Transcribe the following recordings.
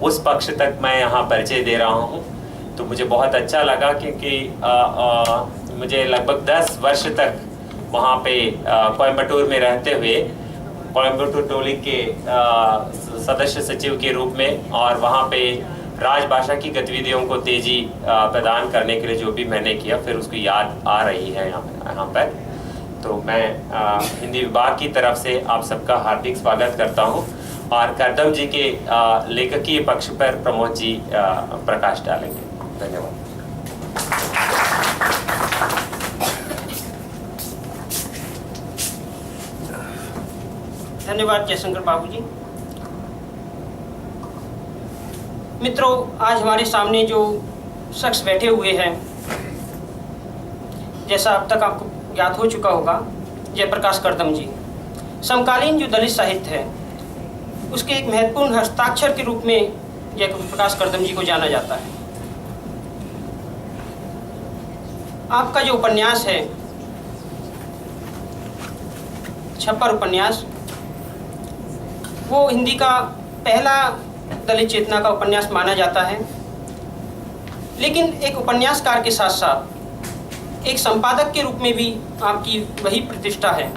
उस पक्ष तक मैं यहाँ परिचय दे रहा हूँ। तो मुझे बहुत अच्छा लगा क्योंकि मुझे लगभग 10 वर्ष तक वहाँ पे कोयम्बटूर में रहते हुए कोयम्बटूर टोली के सदस्य सचिव के रूप में और वहाँ पे राजभाषा की गतिविधियों को तेजी प्रदान करने के लिए जो भी मैंने किया, फिर उसकी याद आ रही है यहाँ पर। तो मैं हिंदी विभाग की तरफ से आप सबका हार्दिक स्वागत करता हूँ और करदम जी के लेखकीय पक्ष पर प्रमोद जी प्रकाश डालेंगे। धन्यवाद। धन्यवाद जयशंकर बाबू जी। मित्रों, आज हमारे सामने जो शख्स बैठे हुए हैं, जैसा अब तक आपको ज्ञात हो चुका होगा, जयप्रकाश करदम जी समकालीन जो दलित साहित्य है उसके एक महत्वपूर्ण हस्ताक्षर के रूप में जयप्रकाश करदम जी को जाना जाता है। आपका जो उपन्यास है, छप्पर उपन्यास, वो हिंदी का पहला दलित चेतना का उपन्यास माना जाता है। लेकिन एक उपन्यासकार के साथ साथ एक संपादक के रूप में भी आपकी वही प्रतिष्ठा है।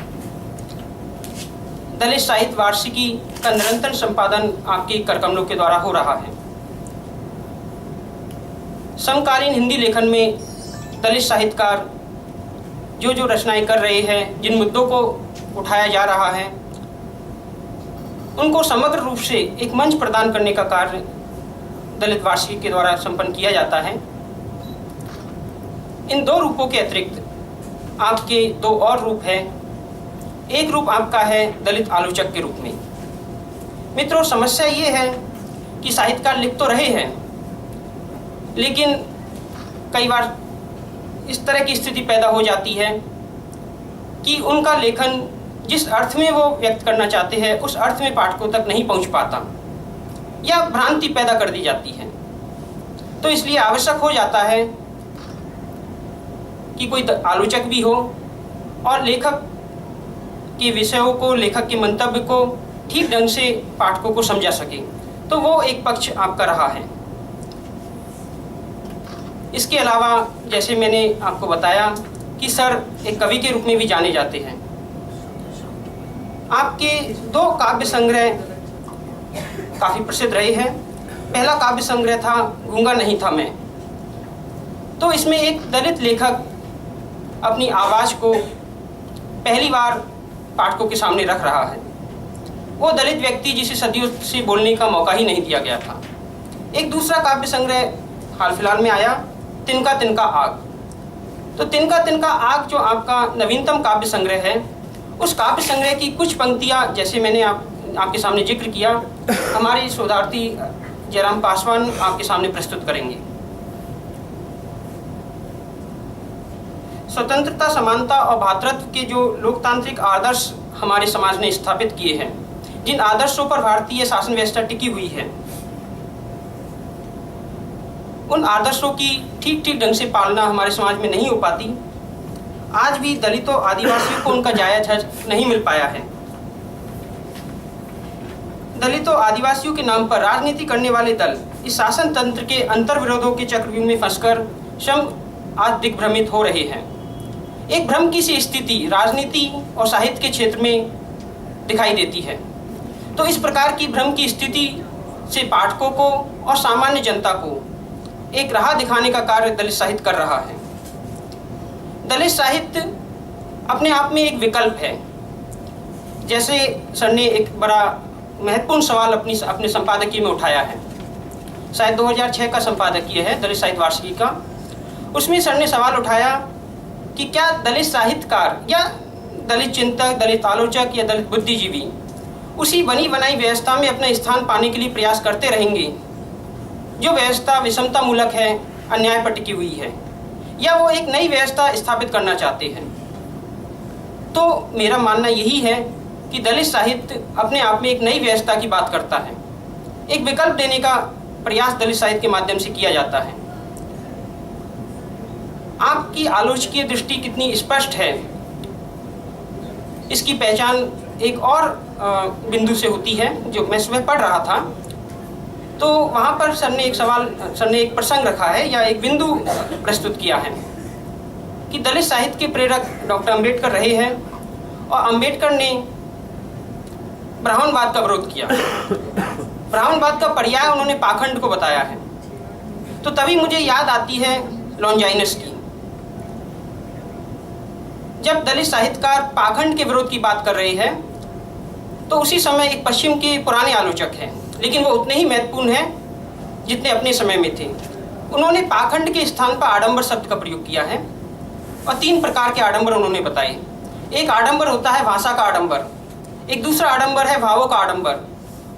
दलित साहित्य वार्षिकी का निरंतर संपादन आपके करकमलों के द्वारा हो रहा है। समकालीन हिंदी लेखन में दलित साहित्यकार जो रचनाएं कर रहे हैं, जिन मुद्दों को उठाया जा रहा है, उनको समग्र रूप से एक मंच प्रदान करने का कार्य दलित वार्षिकी के द्वारा संपन्न किया जाता है। इन दो रूपों के अतिरिक्त आपके दो और रूप हैं। एक रूप आपका है दलित आलोचक के रूप में। मित्रों, समस्या ये है कि साहित्यकार लिख तो रहे हैं, लेकिन कई बार इस तरह की स्थिति पैदा हो जाती है कि उनका लेखन जिस अर्थ में वो व्यक्त करना चाहते हैं उस अर्थ में पाठकों तक नहीं पहुंच पाता या भ्रांति पैदा कर दी जाती है। तो इसलिए आवश्यक हो जाता है कि कोई आलोचक भी हो और लेखक के विषयों को, लेखक के मंतव्य को ठीक ढंग से पाठकों को समझा सके। तो वो एक पक्ष आपका रहा है। इसके अलावा जैसे मैंने आपको बताया कि सर एक कवि के रूप में भी जाने जाते हैं। आपके दो काव्य संग्रह काफ़ी प्रसिद्ध रहे हैं। पहला काव्य संग्रह था गूंगा नहीं था मैं। तो इसमें एक दलित लेखक अपनी आवाज़ को पहली बार पाठकों के सामने रख रहा है। वो दलित व्यक्ति जिसे सदियों से बोलने का मौका ही नहीं दिया गया था। एक दूसरा काव्य संग्रह हाल फिलहाल में आया, तिनका तिनका आग। तो तिनका तिनका आग जो आपका नवीनतम काव्य संग्रह है, उस काव्य संग्रह की कुछ पंक्तियाँ जैसे मैंने आपके सामने जिक्र किया, हमारे शोधार्थी जयराम पासवान आपके सामने प्रस्तुत करेंगे। स्वतंत्रता, समानता और भ्रातृत्व के जो लोकतांत्रिक आदर्श हमारे समाज ने स्थापित किए हैं, जिन आदर्शों पर भारतीय शासन व्यवस्था टिकी हुई है, उन आदर्शों की ठीक ढंग से पालना हमारे समाज में नहीं हो पाती। आज भी दलितों, आदिवासियों को उनका जायज हक नहीं मिल पाया है। दलितों, आदिवासियों के नाम पर राजनीति करने वाले दल इस शासन तंत्र के अंतर विरोधों के चक्रव्यूह में फंसकर स्वयं आज दिग्भ्रमित हो रहे हैं। एक भ्रम की सी स्थिति राजनीति और साहित्य के क्षेत्र में दिखाई देती है। तो इस प्रकार की भ्रम की स्थिति से पाठकों को और सामान्य जनता को एक राह दिखाने का कार्य दलित साहित्य कर रहा है। दलित साहित्य अपने आप में एक विकल्प है। जैसे सर ने एक बड़ा महत्वपूर्ण सवाल अपने संपादकीय में उठाया है, शायद 2006 का संपादकीय है दलित साहित्य वार्षिकी का। उसमें सर ने सवाल उठाया कि क्या दलित साहित्यकार या दलित चिंतक, दलित आलोचक या दलित बुद्धिजीवी उसी बनी बनाई व्यवस्था में अपना स्थान पाने के लिए प्रयास करते रहेंगे जो व्यवस्था विषमता मूलक है, अन्याय पर टिकी हुई है, या वो एक नई व्यवस्था स्थापित करना चाहते हैं। तो मेरा मानना यही है कि दलित साहित्य अपने आप में एक नई व्यवस्था की बात करता है। एक विकल्प देने का प्रयास दलित साहित्य के माध्यम से किया जाता है। आपकी आलोचकीय दृष्टि कितनी स्पष्ट है, इसकी पहचान एक और बिंदु से होती है जो मैं सुबह पढ़ रहा था। तो वहाँ पर सर ने एक प्रसंग रखा है या एक बिंदु प्रस्तुत किया है कि दलित साहित्य के प्रेरक डॉक्टर अंबेडकर रहे हैं और अंबेडकर ने ब्राह्मणवाद का विरोध किया। ब्राह्मणवाद का पर्याय उन्होंने पाखंड को बताया है। तो तभी मुझे याद आती है लॉन्जाइनस की। जब दलित साहित्यकार पाखंड के विरोध की बात कर रहे हैं तो उसी समय एक पश्चिम के पुराने आलोचक हैं, लेकिन वो उतने ही महत्वपूर्ण हैं जितने अपने समय में थे। उन्होंने पाखंड के स्थान पर आडंबर शब्द का प्रयोग किया है और 3 प्रकार के आडंबर उन्होंने बताए। एक आडंबर होता है भाषा का आडंबर, एक दूसरा आडंबर है भावों का आडंबर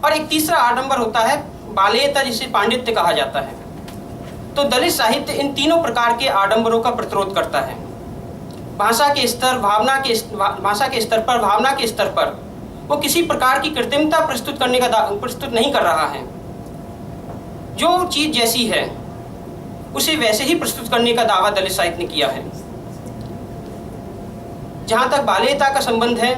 और एक तीसरा आडंबर होता है बालेयता, जिसे पांडित्य कहा जाता है। तो दलित साहित्य इन तीनों प्रकार के आडंबरों का प्रतिरोध करता है। भाषा के स्तर पर, भावना के स्तर पर वो किसी प्रकार की कृत्रिमता प्रस्तुत नहीं कर रहा है। जो चीज जैसी है उसे वैसे ही प्रस्तुत करने का दावा दलित साहित्य ने किया है। जहां तक बाल्यता का संबंध है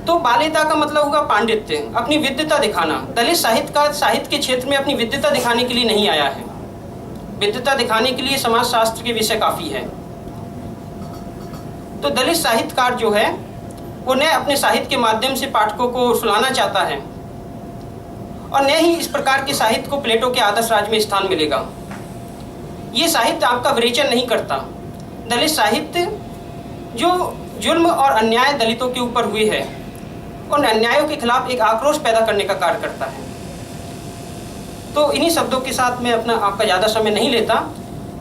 तो बाल्यता का मतलब होगा पांडित्य, अपनी विद्वता दिखाना। दलित साहित्य के क्षेत्र में अपनी विद्वता दिखाने के लिए नहीं आया है। विद्वता दिखाने के लिए समाजशास्त्र के विषय काफी है। तो दलित साहित्यकार जो है वो न अपने साहित्य के माध्यम से पाठकों को सुलाना चाहता है और न ही इस प्रकार के साहित्य को प्लेटो के आदर्श राज में स्थान मिलेगा। ये साहित्य आपका विवेचन नहीं करता। दलित साहित्य जो जुल्म और अन्याय दलितों के ऊपर हुए है, उन अन्यायों के खिलाफ एक आक्रोश पैदा करने का कार्य करता है। तो इन्हीं शब्दों के साथ मैं आपका ज़्यादा समय नहीं लेता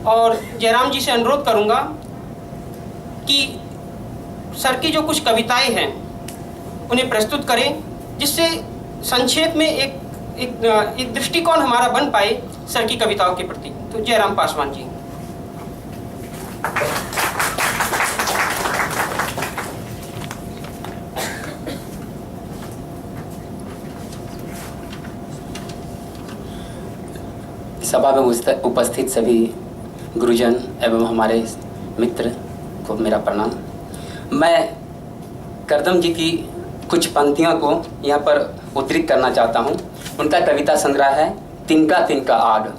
और जयराम जी से अनुरोध करूंगा कि सर की जो कुछ कविताएं हैं उन्हें प्रस्तुत करें, जिससे संक्षेप में एक दृष्टिकोण हमारा बन पाए सर की कविताओं के प्रति। तो जयराम पासवान जी। सभा में उपस्थित सभी गुरुजन एवं हमारे मित्र को मेरा प्रणाम। मैं करदम जी की कुछ पंक्तियों को यहाँ पर उद्धृत करना चाहता हूँ। उनका कविता संग्रह है तिनका तिनका आग।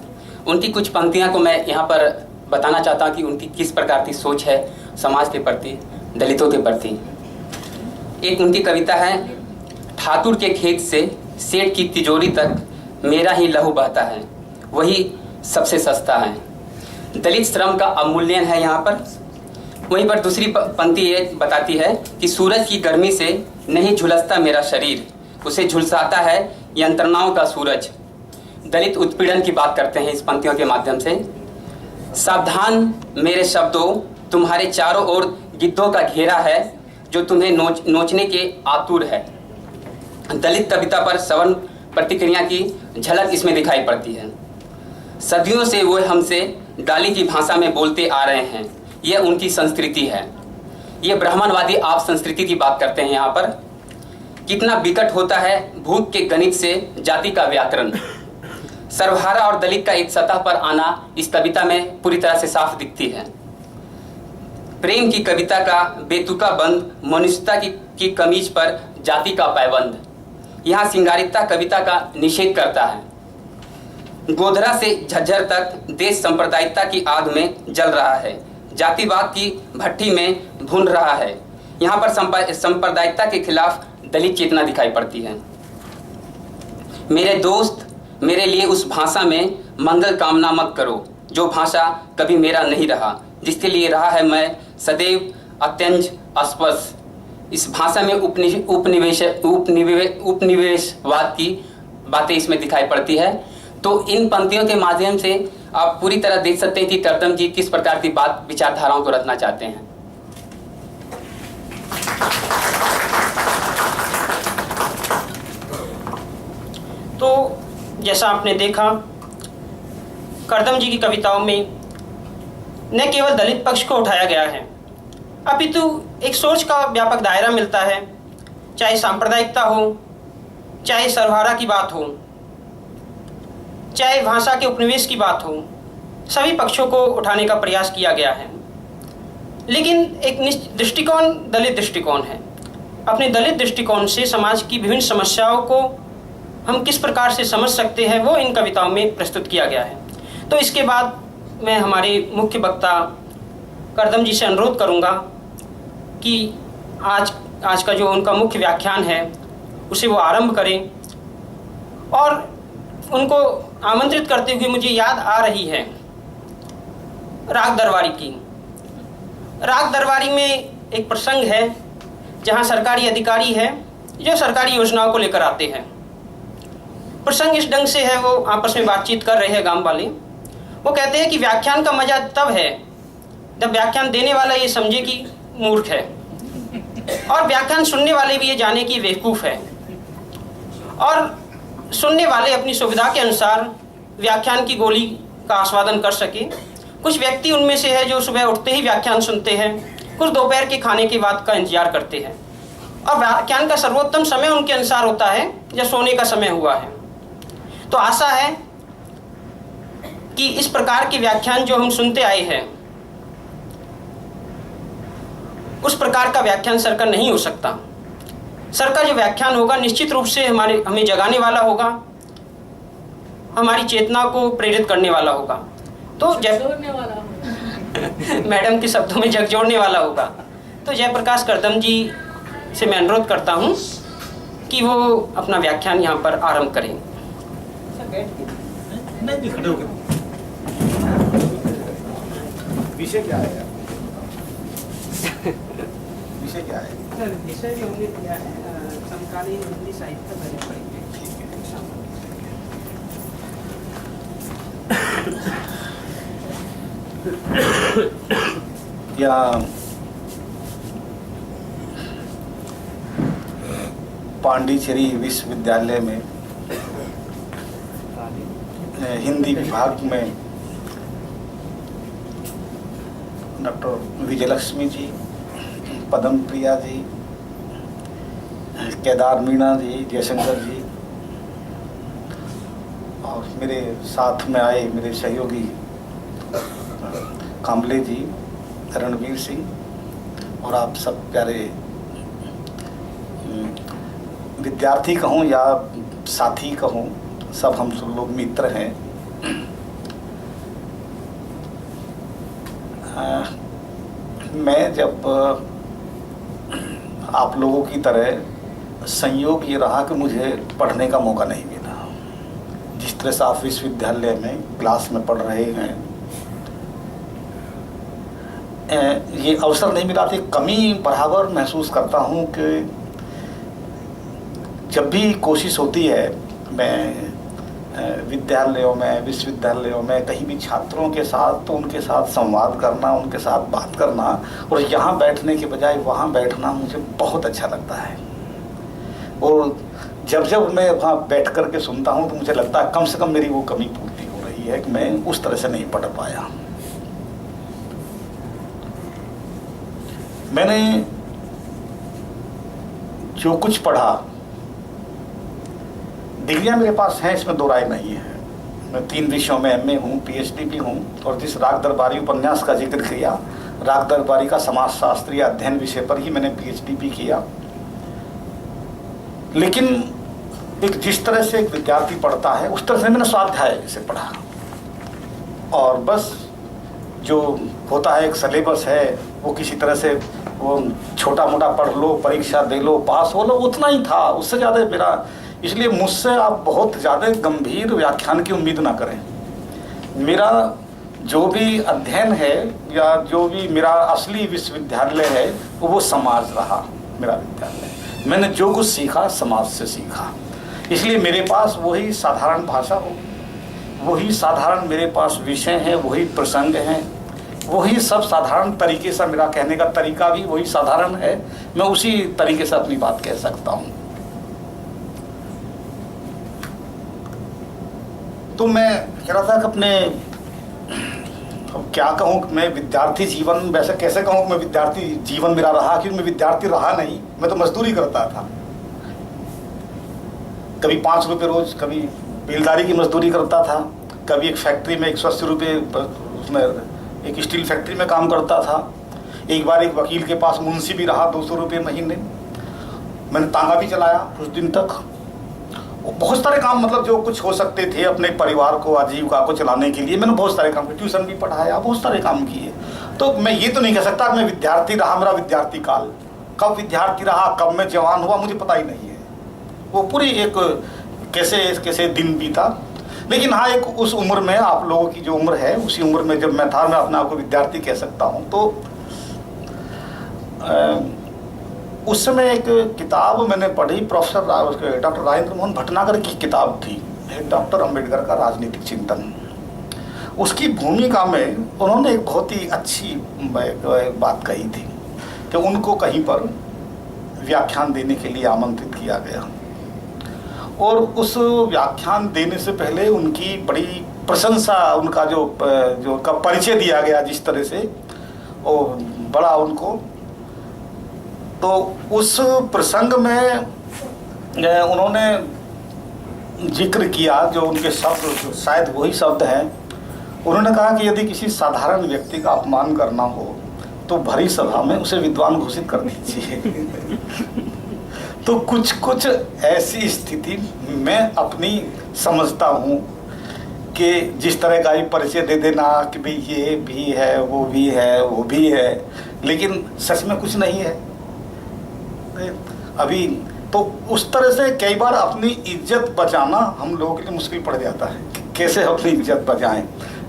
उनकी कुछ पंक्तियाँ को मैं यहाँ पर बताना चाहता हूँ कि उनकी किस प्रकार की सोच है समाज के प्रति, दलितों के प्रति। एक उनकी कविता है, ठाकुर के खेत से सेठ की तिजोरी तक मेरा ही लहू बहता है, वही सबसे सस्ता है। दलित श्रम का अवमूल्यन है यहाँ पर। वहीं पर दूसरी पंक्ति ये बताती है कि सूरज की गर्मी से नहीं झुलसता मेरा शरीर, उसे झुलसाता है यंत्रणाओं का सूरज। दलित उत्पीड़न की बात करते हैं इस पंक्तियों के माध्यम से। सावधान मेरे शब्दों, तुम्हारे चारों ओर गिद्धों का घेरा है जो तुम्हें नोचने के आतुर है। दलित कविता पर सवर्ण प्रतिक्रिया की झलक इसमें दिखाई पड़ती है। सदियों से वो हमसे डाली की भाषा में बोलते आ रहे हैं, यह उनकी संस्कृति है। ये ब्राह्मणवादी आप संस्कृति की बात करते हैं यहाँ पर। कितना विकट होता है भूत के गणित से जाति का व्याकरण। सर्वहारा और दलित का एक सतह पर आना इस कविता में पूरी तरह से साफ दिखती है। प्रेम की कविता का बेतुका बंद, मनुष्यता की कमीज पर जाति का पैबंद। यहाँ सिंगारिकता कविता का निषेध करता है। गोधरा से झज्जर तक देश सांप्रदायिकता की आग में जल रहा है, जातिवाद की भट्टी में भून रहा है। यहाँ पर सांप्रदायिकता के खिलाफ दलित चेतना दिखाई पड़ती है। मेरे दोस्त, मेरे लिए उस भाषा में मंगल कामना मत करो जो भाषा कभी मेरा नहीं रहा, जिसके लिए रहा है मैं सदैव अत्यंत अस्पष्ट। इस भाषा में उपनिवेशवाद की बातें इसमें दिखाई पड़ती है। तो इन पंक्तियों के माध्यम से आप पूरी तरह देख सकते हैं कि करदम जी किस प्रकार की बात विचारधाराओं को रखना चाहते हैं। तो जैसा आपने देखा, करदम जी की कविताओं में न केवल दलित पक्ष को उठाया गया है, अपितु एक सोच का व्यापक दायरा मिलता है। चाहे सांप्रदायिकता हो, चाहे सर्वहारा की बात हो, चाहे भाषा के उपनिवेश की बात हो, सभी पक्षों को उठाने का प्रयास किया गया है। लेकिन एक दलित दृष्टिकोण है। अपने दलित दृष्टिकोण से समाज की विभिन्न समस्याओं को हम किस प्रकार से समझ सकते हैं वो इन कविताओं में प्रस्तुत किया गया है। तो इसके बाद मैं हमारे मुख्य वक्ता करदम जी से अनुरोध करूंगा कि आज का जो उनका मुख्य व्याख्यान है उसे वो आरंभ करें। और उनको आमंत्रित करते हुए मुझे याद आ रही है राग दरबारी की। राग दरबारी में एक प्रसंग है जहाँ सरकारी अधिकारी है जो सरकारी योजनाओं को लेकर आते हैं। प्रसंग इस ढंग से है, वो आपस में बातचीत कर रहे हैं गांव वाले। वो कहते हैं कि व्याख्यान का मजा तब है जब व्याख्यान देने वाला ये समझे कि मूर्ख है और व्याख्यान सुनने वाले भी ये जाने कि बेवकूफ़ है, और सुनने वाले अपनी सुविधा के अनुसार व्याख्यान की गोली का आस्वादन कर सके। कुछ व्यक्ति उनमें से है जो सुबह उठते ही व्याख्यान सुनते हैं, कुछ दोपहर के खाने के बाद का इंतजार करते हैं, और व्याख्यान का सर्वोत्तम समय उनके अनुसार होता है जब सोने का समय हुआ है। तो आशा है कि इस प्रकार के व्याख्यान जो हम सुनते आए हैं उस प्रकार का व्याख्यान सर का नहीं हो सकता। सर का जो व्याख्यान होगा निश्चित रूप से हमें जगाने वाला होगा, हमारी चेतना को प्रेरित करने वाला होगा। तो मैडम के शब्दों में झकझोरने वाला होगा। तो जयप्रकाश करदम जी से मैं अनुरोध करता हूं कि वो अपना व्याख्यान यहाँ पर आरंभ करें। विषय क्या है? विषय क्या है? सर विषय जो हमने दिया है समकालीन हिंदी साहित्य पहले पढ़ेंगे। या पांडिचेरी विश्वविद्यालय में हिंदी विभाग में डॉक्टर विजयलक्ष्मी जी, पदम प्रिया जी, केदार मीणा जी, जयशंकर जी और मेरे साथ में आए मेरे सहयोगी कांबले जी, रणवीर सिंह और आप सब प्यारे विद्यार्थी कहूँ या साथी कहूँ, सब हम सब लोग मित्र हैं। मैं जब आप लोगों की तरह संयोग ये रहा कि मुझे पढ़ने का मौका नहीं मिला। जिस तरह से आप विश्वविद्यालय में क्लास में पढ़ रहे हैं, ये अवसर नहीं मिला थी। कमी बराबर महसूस करता हूँ कि जब भी कोशिश होती है मैं विद्यालयों में, विश्वविद्यालयों में कहीं भी छात्रों के साथ, तो उनके साथ संवाद करना, उनके साथ बात करना, और यहाँ बैठने के बजाय वहाँ बैठना मुझे बहुत अच्छा लगता है। और जब मैं वहाँ बैठ कर के सुनता हूँ तो मुझे लगता है कम से कम मेरी वो कमी पूर्ति हो रही है कि मैं उस तरह से नहीं पढ़ पाया। मैंने जो कुछ पढ़ा, डिग्रियां मेरे पास हैं, इसमें दो राय नहीं है। मैं 3 विषयों में MA हूँ, PhD भी हूँ, और जिस राग दरबारी उपन्यास का जिक्र किया, राग दरबारी का समाज शास्त्रीय अध्ययन विषय पर ही मैंने PhD भी किया। लेकिन एक जिस तरह से एक विद्यार्थी पढ़ता है उस तरह से मैंने स्वाध्याय से पढ़ा, और बस जो होता है एक सिलेबस है, वो किसी तरह से वो छोटा मोटा पढ़ लो, परीक्षा दे लो, पास हो लो, उतना ही था, उससे ज़्यादा मेरा। इसलिए मुझसे आप बहुत ज़्यादा गंभीर व्याख्यान की उम्मीद ना करें। मेरा जो भी अध्ययन है या जो भी मेरा असली विश्वविद्यालय है वो समाज रहा। मेरा विद्यालय, मैंने जो कुछ सीखा समाज से सीखा। इसलिए मेरे पास वही साधारण भाषा हो, वही साधारण मेरे पास विषय हैं, वही प्रसंग हैं, वही सब साधारण तरीके से, मेरा कहने का तरीका भी वही साधारण है। मैं उसी तरीके से अपनी बात कह सकता हूँ। तो मैं कह रहा था कि अपने, अब क्या कहूँ, मैं विद्यार्थी जीवन, वैसे कैसे कहूँ कि मैं विद्यार्थी जीवन मेरा रहा, क्योंकि मैं विद्यार्थी रहा नहीं, मैं तो मजदूरी करता था। कभी 5 रुपये रोज, कभी बेलदारी की मजदूरी करता था, कभी एक फैक्ट्री में 180 रुपये, उसमें एक स्टील फैक्ट्री में काम करता था। एक बार एक वकील के पास मुंशी भी रहा, 200 रुपये महीने। मैंने तांगा भी चलाया कुछ दिन तक, बहुत सारे काम, मतलब जो कुछ हो सकते थे अपने परिवार को, आजीविका को चलाने के लिए, मैंने बहुत सारे काम किए, ट्यूशन भी पढ़ाया, बहुत सारे काम किए। तो मैं ये तो नहीं कह सकता मैं विद्यार्थी रहा, मेरा विद्यार्थी काल कब विद्यार्थी रहा, कब मैं जवान हुआ, मुझे पता ही नहीं है। वो पूरी एक कैसे कैसे दिन बीता। लेकिन हाँ, एक उस उम्र में, आप लोगों की जो उम्र है, उसी उम्र में जब मैं था, मैं अपने आप को विद्यार्थी कह सकता हूँ। तो उस समय एक किताब मैंने पढ़ी, प्रोफेसर डॉक्टर राजेंद्र मोहन भटनागर की किताब थी, डॉक्टर अंबेडकर का राजनीतिक चिंतन। उसकी भूमिका में उन्होंने एक बहुत ही अच्छी बात कही थी कि उनको कहीं पर व्याख्यान देने के लिए आमंत्रित किया गया, और उस व्याख्यान देने से पहले उनकी बड़ी प्रशंसा, उनका जो का परिचय दिया गया जिस तरह से, वो बड़ा उनको, तो उस प्रसंग में उन्होंने जिक्र किया जो उनके शब्द, शायद वही शब्द हैं। उन्होंने कहा कि यदि किसी साधारण व्यक्ति का अपमान करना हो तो भरी सभा में उसे विद्वान घोषित कर दीजिए। तो कुछ कुछ ऐसी स्थिति मैं अपनी समझता हूँ कि जिस तरह का ही परिचय दे देना कि भाई ये भी है, वो भी है, वो भी है, लेकिन सच में कुछ नहीं है अभी। तो उस तरह से कई बार अपनी इज्जत बचाना हम लोगों के लिए मुश्किल पड़ जाता है, कैसे अपनी इज्जत बचाएं,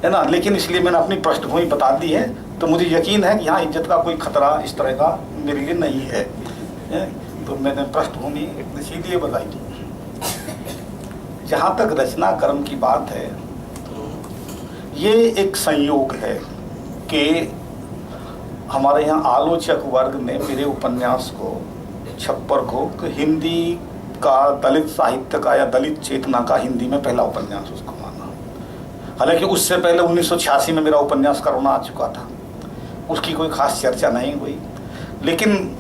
है ना। लेकिन इसलिए मैंने अपनी पृष्ठभूमि बता दी है, तो मुझे यकीन है कि यहाँ इज्जत का कोई खतरा इस तरह का मेरे लिए नहीं है। तो मैंने पृष्ठभूमि इसीलिए बताई। जहाँ तक रचना कर्म की बात है, ये एक संयोग है कि हमारे यहाँ आलोचक वर्ग ने मेरे उपन्यास को, छप्पर को, हिंदी का, दलित साहित्य का या दलित चेतना का हिंदी में पहला उपन्यास उसको माना। हालांकि उससे पहले 1986 में मेरा उपन्यास करुणा आ चुका था, उसकी कोई खास चर्चा नहीं हुई। लेकिन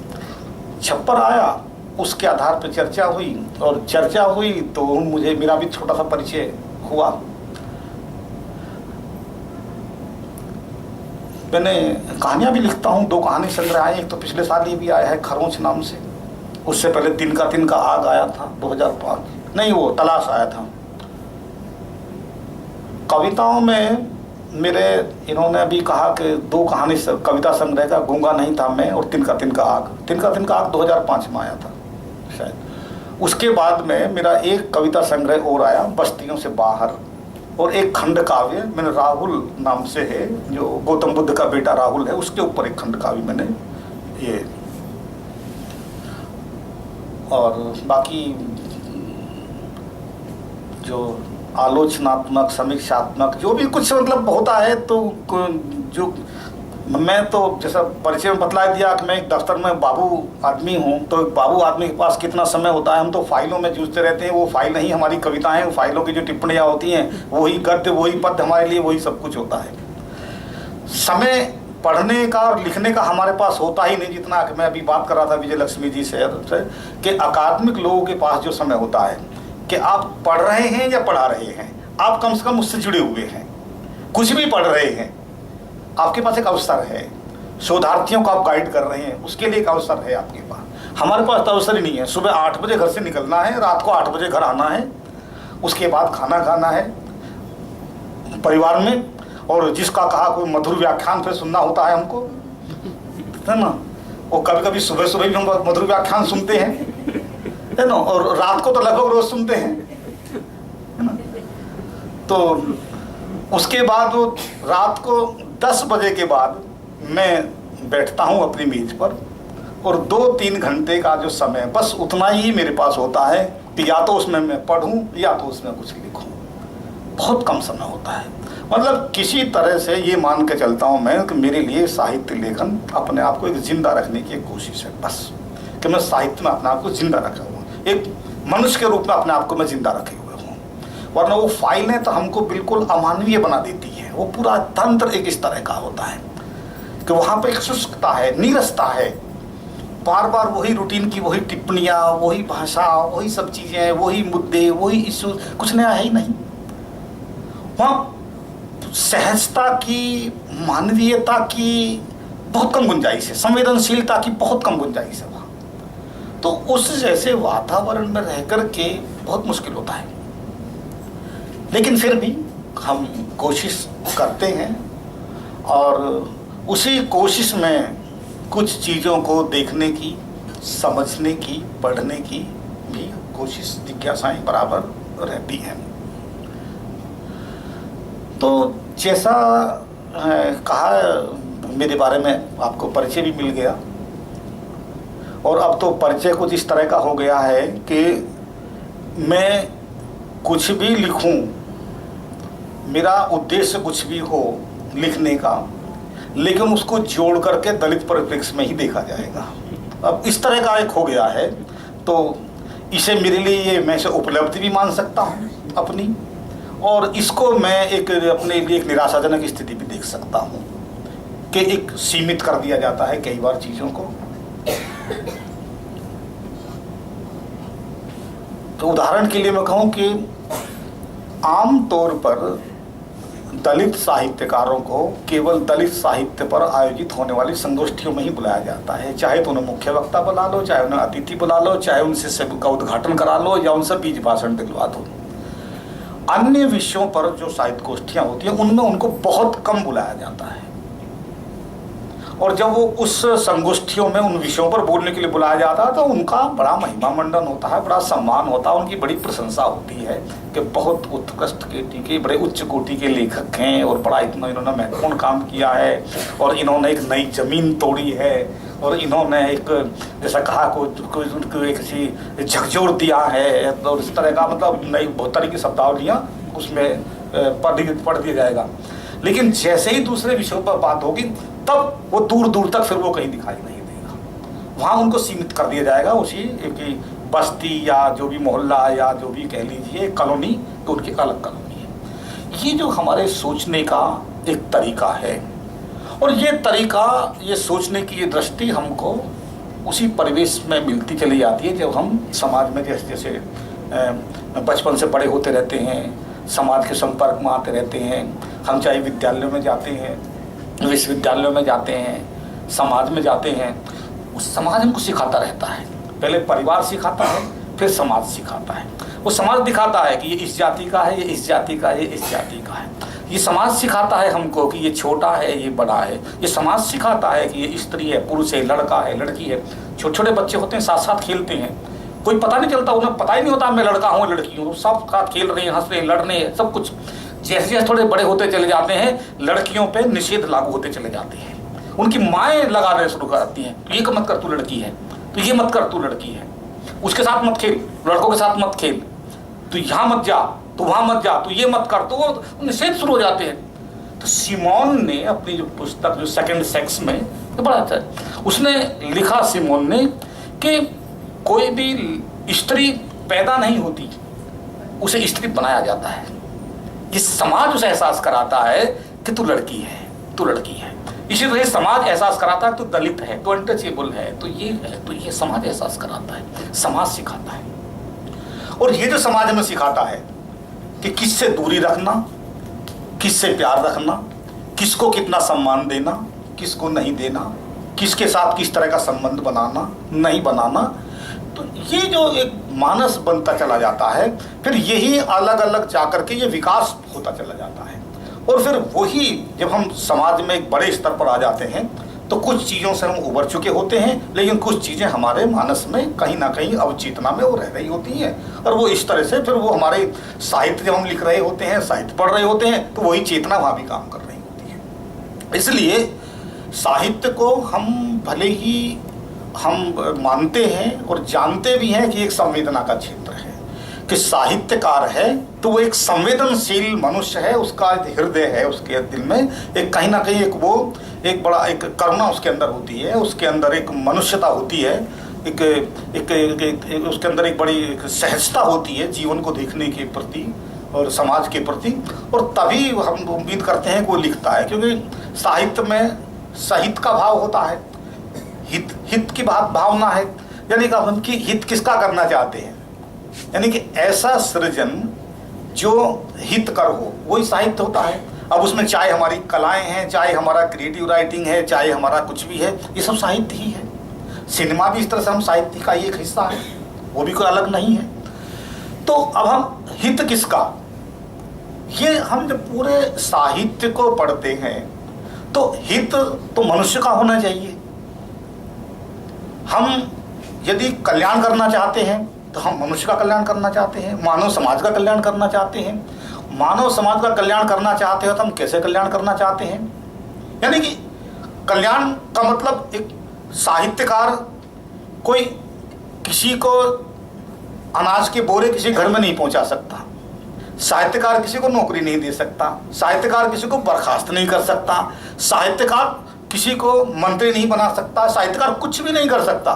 छप्पर आया, उसके आधार पर चर्चा हुई, और चर्चा हुई तो मुझे, मेरा भी छोटा सा परिचय हुआ। मैंने कहानियाँ भी लिखता हूँ, 2 कहानी संग्रह आए, एक तो पिछले साल ही भी आया है खरोंच नाम से, उससे पहले तिनका आग आया था 2005, नहीं वो तलाश आया था। कविताओं में मेरे, इन्होंने अभी कहा कि 2 कहानी कविता संग्रह का, गूंगा नहीं था मैं और तिनका आग 2005 में आया था शायद। उसके बाद में मेरा एक कविता संग्रह और आया, बस्तियों से बाहर, और एक खंड काव्य मैंने, राहुल नाम से है, जो गौतम बुद्ध का बेटा राहुल है, उसके ऊपर एक खंड काव्य मैंने ये। और बाकी जो आलोचनात्मक, समीक्षात्मक जो भी कुछ मतलब होता है, तो जो मैं तो जैसा परिचय में बतला दिया कि मैं एक दफ्तर में बाबू आदमी हूँ, तो एक बाबू आदमी के पास कितना समय होता है। हम तो फाइलों में जूझते रहते हैं, वो फाइल नहीं हमारी कविताएं, वो फाइलों की जो टिप्पणियाँ होती हैं, वही गद्य, वही पद्य हमारे लिए, वही सब कुछ होता है। समय पढ़ने का और लिखने का हमारे पास होता ही नहीं, जितना कि मैं अभी बात कर रहा था विजय लक्ष्मी जी से कि अकादमिक लोगों के पास जो समय होता है कि आप पढ़ रहे हैं या पढ़ा रहे हैं, आप कम से कम उससे जुड़े हुए हैं, कुछ भी पढ़ रहे हैं, आपके पास एक अवसर है, शोधार्थियों को आप गाइड कर रहे हैं, उसके लिए एक अवसर है आपके पास। हमारे पास तो अवसर ही नहीं है। सुबह 8 बजे घर से निकलना है, रात को 8 बजे घर आना है, उसके बाद खाना खाना है परिवार में, और जिसका कहा कोई मधुर व्याख्यान फिर सुनना होता है हमको, है ना। वो कभी कभी सुबह सुबह भी हम मधुर व्याख्यान सुनते हैं, है ना, और रात को तो लगभग रोज सुनते हैं, है ना। तो उसके बाद वो रात को 10 बजे के बाद मैं बैठता हूँ अपनी मेज पर, और 2-3 घंटे का जो समय, बस उतना ही मेरे पास होता है कि या तो उसमें मैं पढ़ूँ या तो उसमें कुछ लिखूँ। बहुत कम समय होता है। मतलब किसी तरह से ये मान के चलता हूँ मैं कि मेरे लिए साहित्य लेखन अपने आप को एक जिंदा रखने की एक कोशिश है, बस कि मैं साहित्य में अपने आप को जिंदा रखा हूँ, एक मनुष्य के रूप में अपने आप को मैं जिंदा रखे हुए हूँ। वरना वो फाइलें तो हमको बिल्कुल अमानवीय बना देती है। वो पूरा तंत्र एक इस तरह का होता है कि वहाँ पे एक शुष्कता है, नीरसता है, बार बार वही रूटीन की वही टिप्पणियाँ, वही भाषा, वही सब चीज़ें, वही मुद्दे, वही इश्यू, कुछ नया है ही नहीं। वहाँ सहजता की, मानवीयता की बहुत कम गुंजाइश है, संवेदनशीलता की बहुत कम गुंजाइश है वहाँ। तो उस जैसे वातावरण में रह कर के बहुत मुश्किल होता है, लेकिन फिर भी हम कोशिश करते हैं और उसी कोशिश में कुछ चीज़ों को देखने की, समझने की, पढ़ने की भी कोशिश, जिज्ञासाएं बराबर रहती हैं। तो जैसा कहा, मेरे बारे में आपको परिचय भी मिल गया, और अब तो परिचय कुछ इस तरह का हो गया है कि मैं कुछ भी लिखूं, मेरा उद्देश्य कुछ भी हो लिखने का, लेकिन उसको जोड़ करके दलित परिप्रेक्ष्य में ही देखा जाएगा। अब इस तरह का एक हो गया है, तो इसे मेरे लिए ये मैं इसे उपलब्धि भी मान सकता हूँ अपनी, और इसको मैं एक अपने लिए एक निराशाजनक स्थिति भी देख सकता हूँ कि एक सीमित कर दिया जाता है कई बार चीज़ों को। तो उदाहरण के लिए मैं कहूँ कि आम तौर पर दलित साहित्यकारों को केवल दलित साहित्य पर आयोजित होने वाली संगोष्ठियों में ही बुलाया जाता है, चाहे तो उन्हें मुख्य वक्ता बुला लो, चाहे उन्हें अतिथि बुला लो, चाहे उनसे सब का उद्घाटन करा लो, या उनसे बीज भाषण दिलवा दो। अन्य विषयों पर जो साहित्य गोष्ठियाँ होती हैं उनमें उनको बहुत कम बुलाया जाता है, और जब वो उस संगोष्ठियों में उन विषयों पर बोलने के लिए बुलाया जाता है तो उनका बड़ा महिमा मंडन होता है, बड़ा सम्मान होता है, उनकी बड़ी प्रशंसा होती है कि बहुत उत्कृष्ट कोटि के, बड़े उच्च कोटि के लेखक हैं, और बड़ा इतना इन्होंने महत्वपूर्ण काम किया है, और इन्होंने एक नई जमीन तोड़ी है, और इन्होंने एक जैसा कहा कोई किसी झकझोर दिया है, और इस तरह का मतलब नई बहुत तरह की शब्दावलियाँ उसमें पढ़ दिया जाएगा। लेकिन जैसे ही दूसरे विषयों पर बात होगी तब वो दूर दूर तक फिर वो कहीं दिखाई नहीं देगा, वहाँ उनको सीमित कर दिया जाएगा उसी एक बस्ती या जो भी मोहल्ला या जो भी कह लीजिए कॉलोनी, तो उनकी अलग कॉलोनी है। ये जो हमारे सोचने का एक तरीका है, और ये तरीका, ये सोचने की ये दृष्टि हमको उसी परिवेश में मिलती चली जाती है जब हम समाज में जैसे जैसे बचपन से बड़े होते रहते हैं, समाज के संपर्क में आते रहते हैं। हम चाहे विद्यालयों में जाते हैं, विश्वविद्यालयों में जाते हैं, समाज में जाते हैं, उस समाज हमको सिखाता रहता है। पहले परिवार सिखाता है, फिर समाज सिखाता है। वो समाज दिखाता है कि ये इस जाति का है, ये इस जाति का है, ये इस जाति का है। ये समाज सिखाता है हमको कि ये छोटा है, ये बड़ा है। ये समाज सिखाता है कि ये स्त्री है, पुरुष है, लड़का है, लड़की है। छोटे छोटे बच्चे होते हैं, साथ साथ खेलते हैं, कोई पता नहीं चलता, उन्हें पता ही नहीं होता मैं लड़का हूँ लड़की हूँ, सब साथ खेल रहे हैं, हंस रहे हैं, लड़ रहे हैं, सब कुछ। जैसे जैसे थोड़े बड़े होते चले जाते हैं, लड़कियों पे निषेध लागू होते चले जाते हैं। उनकी माएँ लगाने शुरू कर देती हैं, तो ये मत कर तू लड़की है, तो ये मत कर तू लड़की है, उसके साथ मत खेल, लड़कों के साथ मत खेल, तू यहाँ मत जा, तू वहाँ मत जा, तू ये मत कर, तो वो निषेध शुरू हो जाते हैं। तो सिमोन ने अपनी जो पुस्तक जो सेकंड सेक्स में, तो बड़ा अच्छा उसने लिखा सिमोन ने कि कोई भी स्त्री पैदा नहीं होती, उसे स्त्री बनाया जाता है। ये समाज उसे एहसास कराता है कि तू लड़की है, तू लड़की है। इसी तरह समाज एहसास कराता है तू दलित है, तू अनटचेबल है, तो ये है, तो ये समाज एहसास कराता है, समाज सिखाता है। और ये जो समाज हमें सिखाता है कि किससे दूरी रखना, किससे प्यार रखना, किसको कितना सम्मान देना, किसको नहीं देना, किसके साथ किस तरह का संबंध बनाना, नहीं बनाना, तो ये जो एक मानस बनता चला जाता है, फिर यही अलग अलग जाकर के ये विकास होता चला जाता है। और फिर वही जब हम समाज में एक बड़े स्तर पर आ जाते हैं तो कुछ चीज़ों से हम उबर चुके होते हैं, लेकिन कुछ चीज़ें हमारे मानस में कहीं ना कहीं अवचेतना में वो रह रही होती हैं, और वो इस तरह से फिर वो हमारे साहित्य जब हम लिख रहे होते हैं, साहित्य पढ़ रहे होते हैं, तो वही चेतना वहाँ भी काम कर रही होती है। इसलिए साहित्य को हम भले ही हम मानते हैं और जानते भी हैं कि एक संवेदना का क्षेत्र है, कि साहित्यकार है तो वो एक संवेदनशील मनुष्य है, उसका हृदय है, उसके दिल में एक कहीं ना कहीं एक वो एक बड़ा एक करुणा उसके अंदर होती है, उसके अंदर एक मनुष्यता होती है, एक, एक, एक, एक उसके अंदर एक बड़ी एक सहजता होती है जीवन को देखने के प्रति और समाज के प्रति। और तभी हम उम्मीद करते हैं कि वो लिखता है, क्योंकि साहित्य में सहित का भाव होता है, हित की भावना है, यानी कि हम कि हित किसका करना चाहते हैं, यानी कि ऐसा सृजन जो हित कर हो, वही साहित्य होता है। अब उसमें चाहे हमारी कलाएं हैं, चाहे हमारा क्रिएटिव राइटिंग है, चाहे हमारा कुछ भी है, ये सब साहित्य ही है। सिनेमा भी इस तरह से हम साहित्य का ही एक हिस्सा है, वो भी कोई अलग नहीं है। तो अब हम हित किसका, ये हम जब पूरे साहित्य को पढ़ते हैं तो हित तो मनुष्य का होना चाहिए। हम यदि कल्याण करना चाहते हैं तो हम मनुष्य का कल्याण करना चाहते हैं, मानव समाज का कल्याण करना चाहते हैं। मानव समाज का कल्याण करना चाहते हो तो हम कैसे कल्याण करना चाहते हैं? यानी कि कल्याण का मतलब एक साहित्यकार कोई किसी को अनाज के बोरे किसी घर में नहीं पहुंचा सकता, साहित्यकार किसी को नौकरी नहीं दे सकता, साहित्यकार किसी को बर्खास्त नहीं कर सकता, साहित्यकार किसी को मंत्री नहीं बना सकता, साहित्यकार कुछ भी नहीं कर सकता,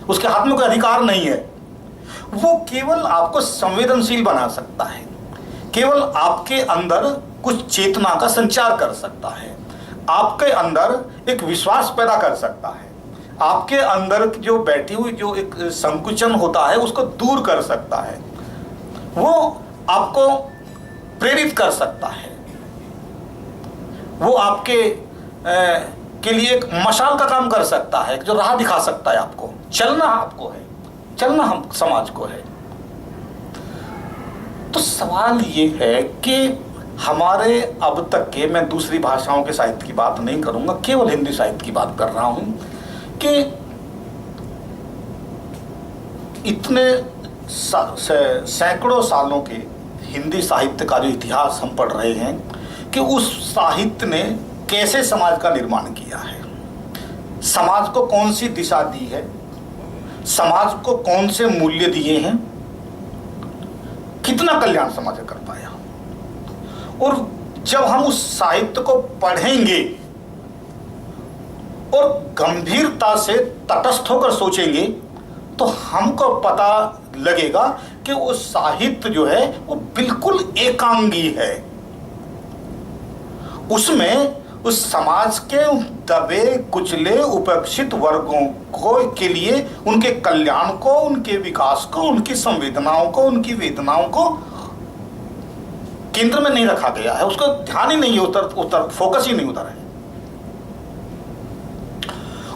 उसके हाथ में कोई अधिकार नहीं है। वो केवल आपको संवेदनशील बना सकता है, केवल आपके अंदर कुछ चेतना का संचार कर सकता है, आपके अंदर एक विश्वास पैदा कर सकता है, आपके अंदर जो बैठी हुई जो एक संकुचन होता है उसको दूर कर सकता है, वो आपको प्रेरित कर सकता है, वो आपके के लिए एक मशाल का काम कर सकता है, जो राह दिखा सकता है आपको। चलना आपको है, चलना हम समाज को है। तो सवाल ये है कि हमारे अब तक के, मैं दूसरी भाषाओं के साहित्य की बात नहीं करूंगा, केवल हिंदी साहित्य की बात कर रहा हूं, कि इतने सैकड़ों सालों के हिंदी साहित्य का जो इतिहास हम पढ़ रहे हैं कि उस साहित्य ने कैसे समाज का निर्माण किया है, समाज को कौन सी दिशा दी है, समाज को कौन से मूल्य दिए हैं, कितना कल्याण समाज कर पाया। और जब हम उस साहित्य को पढ़ेंगे और गंभीरता से तटस्थ होकर सोचेंगे तो हमको पता लगेगा कि वो साहित्य जो है वो बिल्कुल एकांगी है। उसमें उस समाज के दबे कुचले उपेक्षित वर्गों को के लिए उनके कल्याण को, उनके विकास को, उनकी संवेदनाओं को, उनकी वेदनाओं को केंद्र में नहीं रखा गया है, उसका ध्यान ही नहीं उतर फोकस ही नहीं उतर है।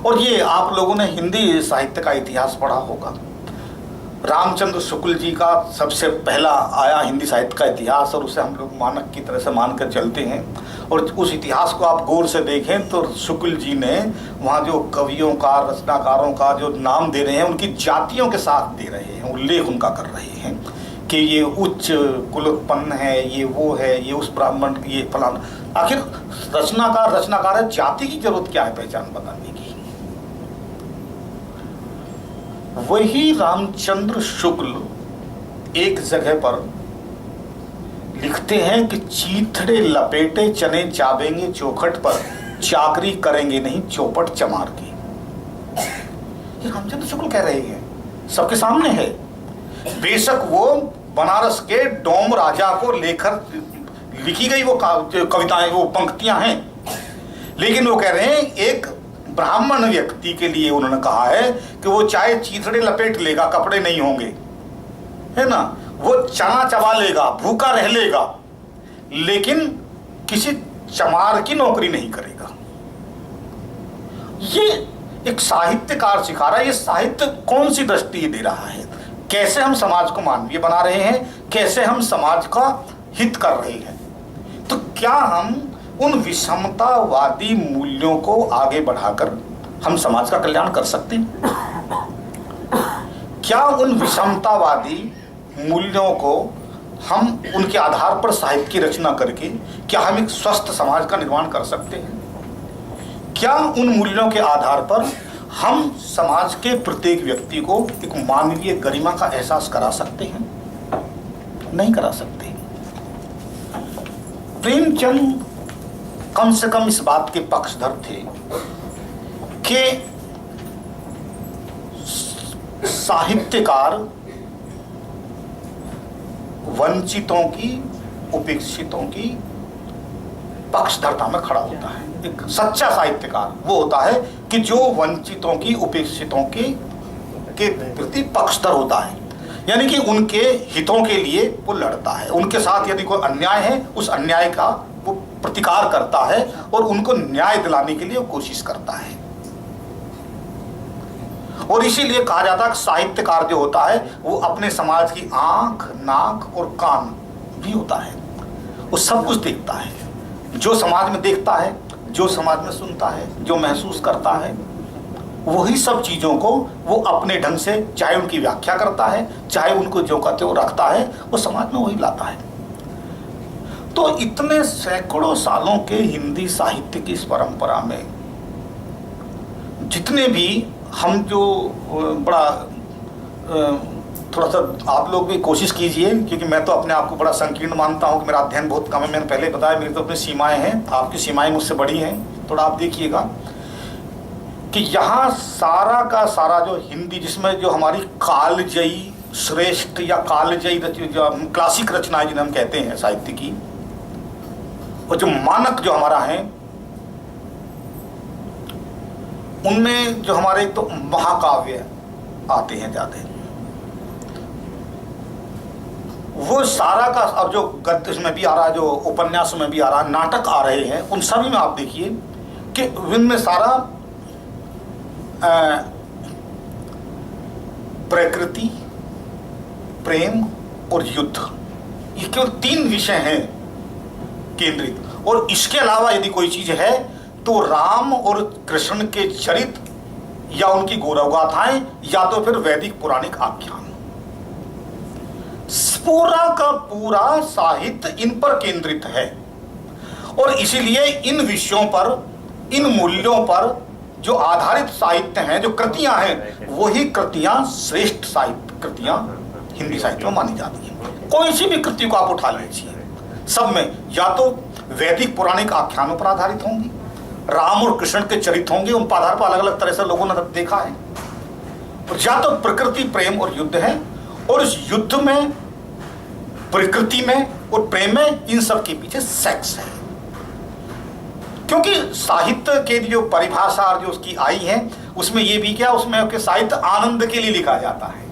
और ये आप लोगों ने हिंदी साहित्य का इतिहास पढ़ा होगा, रामचंद्र शुक्ल जी का सबसे पहला आया हिंदी साहित्य का इतिहास, और उसे हम लोग मानक की तरह से मानकर चलते हैं। और उस इतिहास को आप गौर से देखें तो शुक्ल जी ने वहाँ जो कवियों का, रचनाकारों का जो नाम दे रहे हैं उनकी जातियों के साथ दे रहे हैं, उल्लेख उनका कर रहे हैं कि ये उच्च कुलोत्पन्न है, ये वो है, ये उस ब्राह्मण, ये फलाना। आखिर रचनाकार है, जाति की जरूरत क्या है पहचान बताने की? वही रामचंद्र शुक्ल एक जगह पर लिखते हैं कि चीथड़े लपेटे चने चाबेंगे चौखट पर, चाकरी करेंगे नहीं चौपट चमार की। ये रामचंद्र शुक्ल कह रहे हैं, सबके सामने है। बेशक वो बनारस के डोम राजा को लेकर लिखी गई वो कविताएं, वो पंक्तियां हैं, लेकिन वो कह रहे हैं एक ब्राह्मण व्यक्ति के लिए उन्होंने कहा है कि वो चाहे चीथड़े लपेट लेगा, कपड़े नहीं होंगे, है ना, वो चना चबा लेगा, भूखा रह लेगा, लेकिन किसी चमार की नौकरी नहीं करेगा। ये एक साहित्यकार सिखा रहा है। ये साहित्य कौन सी दृष्टि दे रहा है, कैसे हम समाज को मानवीय बना रहे हैं, कैसे हम समाज का हित कर रहे हैं। तो क्या हम उन विषमतावादी मूल्यों को आगे बढ़ाकर हम समाज का कल्याण कर सकते हैं? क्या उन विषमतावादी मूल्यों को हम उनके आधार पर साहित्य की रचना करके क्या हम एक स्वस्थ समाज का निर्माण कर सकते हैं? क्या उन मूल्यों के आधार पर हम समाज के प्रत्येक व्यक्ति को एक मानवीय गरिमा का एहसास करा सकते हैं? नहीं करा सकते। प्रेमचंद कम से कम इस बात के पक्षधर थे कि साहित्यकार वंचितों की, उपेक्षितों की पक्षधरता में खड़ा होता है। एक सच्चा साहित्यकार वो होता है कि जो वंचितों की, उपेक्षितों के प्रति पक्षधर होता है, यानी कि उनके हितों के लिए वो लड़ता है। उनके साथ यदि कोई अन्याय है, उस अन्याय का वो प्रतिकार करता है और उनको न्याय दिलाने के लिए वो कोशिश करता है। और इसीलिए कहा जाता है कि साहित्यकार जो होता है वो अपने समाज की आंख, नाक और कान भी होता है। वो सब कुछ देखता है, जो समाज में देखता है, जो समाज में सुनता है, जो महसूस करता है, वही सब चीज़ों को वो अपने ढंग से, चाहे उनकी व्याख्या करता है, चाहे उनको जो कहते हो रखता है, वो समाज में वही लाता है। तो इतने सैकड़ों सालों के हिंदी साहित्य की इस परंपरा में जितने भी हम जो बड़ा थोड़ा सा आप लोग भी कोशिश कीजिए, क्योंकि मैं तो अपने आप को बड़ा संकीर्ण मानता हूँ कि मेरा अध्ययन बहुत कम है, मैंने पहले बताया मेरी तो अपनी सीमाएं हैं, आपकी सीमाएं मुझसे बड़ी हैं। थोड़ा आप देखिएगा कि यहाँ सारा का सारा जो हिंदी, जिसमें जो हमारी कालजयी श्रेष्ठ या कालजयी जो क्लासिक रचनाएं जिन्हें हम कहते हैं साहित्य की, और जो मानक जो हमारा है, उनमें जो हमारे तो महाकाव्य आते हैं ज़्यादा, वो सारा का, और जो गद्य में भी आ रहा है, जो उपन्यास में भी आ रहा है, नाटक आ रहे हैं, उन सभी में आप देखिए कि इनमें सारा प्रकृति, प्रेम और युद्ध, ये केवल 3 विषय हैं केंद्रित। और इसके अलावा यदि कोई चीज है तो राम और कृष्ण के चरित्र या उनकी गौरव गाथाएं, या तो फिर वैदिक पौराणिक आख्यान। पूरा का पूरा साहित्य इन पर केंद्रित है। और इसीलिए इन विषयों पर, इन मूल्यों पर जो आधारित साहित्य हैं, जो कृतियां हैं, वही कृतियां श्रेष्ठ साहित्य कृतियां हिंदी साहित्य में मानी जाती हैं। कोई सी भी कृति को आप उठा लीजिए, सब में या तो वैदिक पौराणिक आख्यानों पर आधारित होंगी, राम और कृष्ण के चरित्र होंगे, उन पर आधार पर अलग अलग तरह से लोगों ने देखा है, या तो प्रकृति, प्रेम और युद्ध है। और इस युद्ध में, प्रकृति में और प्रेम में, इन सब के पीछे सेक्स है। क्योंकि साहित्य के जो परिभाषा जो उसकी आई है, उसमें ये भी क्या, उसमें कि साहित्य आनंद के लिए लिखा जाता है।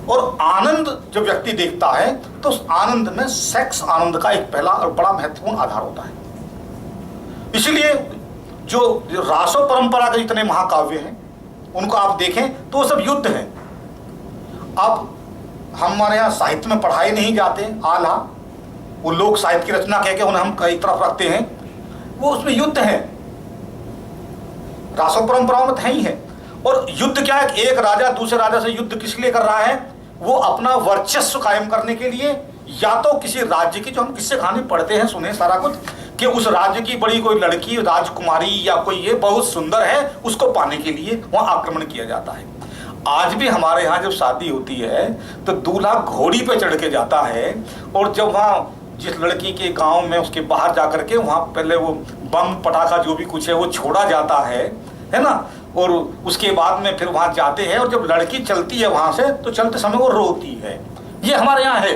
और आनंद जो व्यक्ति देखता है तो उस आनंद में सेक्स आनंद का एक पहला और बड़ा महत्वपूर्ण आधार होता है। इसलिए जो रासो परंपरा के जितने महाकाव्य हैं उनको आप देखें तो वो सब युद्ध है। अब हमारे यहाँ साहित्य में पढ़ाए नहीं जाते आला, वो लोक साहित्य की रचना कह के उन्हें हम कई तरफ रखते हैं, वो उसमें युद्ध है, रासो परंपराओं में तो है ही है। और युद्ध क्या है, एक राजा दूसरे राजा से युद्ध किस लिए कर रहा है, वो अपना वर्चस्व कायम करने के लिए, या तो किसी राज्य की, जो हम किससे कहानी पढ़ते हैं, सुने सारा कुछ, कि उस राज्य की बड़ी कोई लड़की, राजकुमारी या कोई ये बहुत सुंदर है, उसको पाने के लिए वहां आक्रमण किया जाता है। आज भी हमारे यहाँ जब शादी होती है तो दूल्हा घोड़ी पे चढ़ के जाता है, और जब वहाँ जिस लड़की के गांव में उसके बाहर जाकर के वहाँ पहले वो बम पटाखा जो भी कुछ है वो छोड़ा जाता है ना, और उसके बाद में फिर वहाँ जाते हैं, और जब लड़की चलती है वहाँ से तो चलते समय वो रोती है। ये हमारे यहाँ है।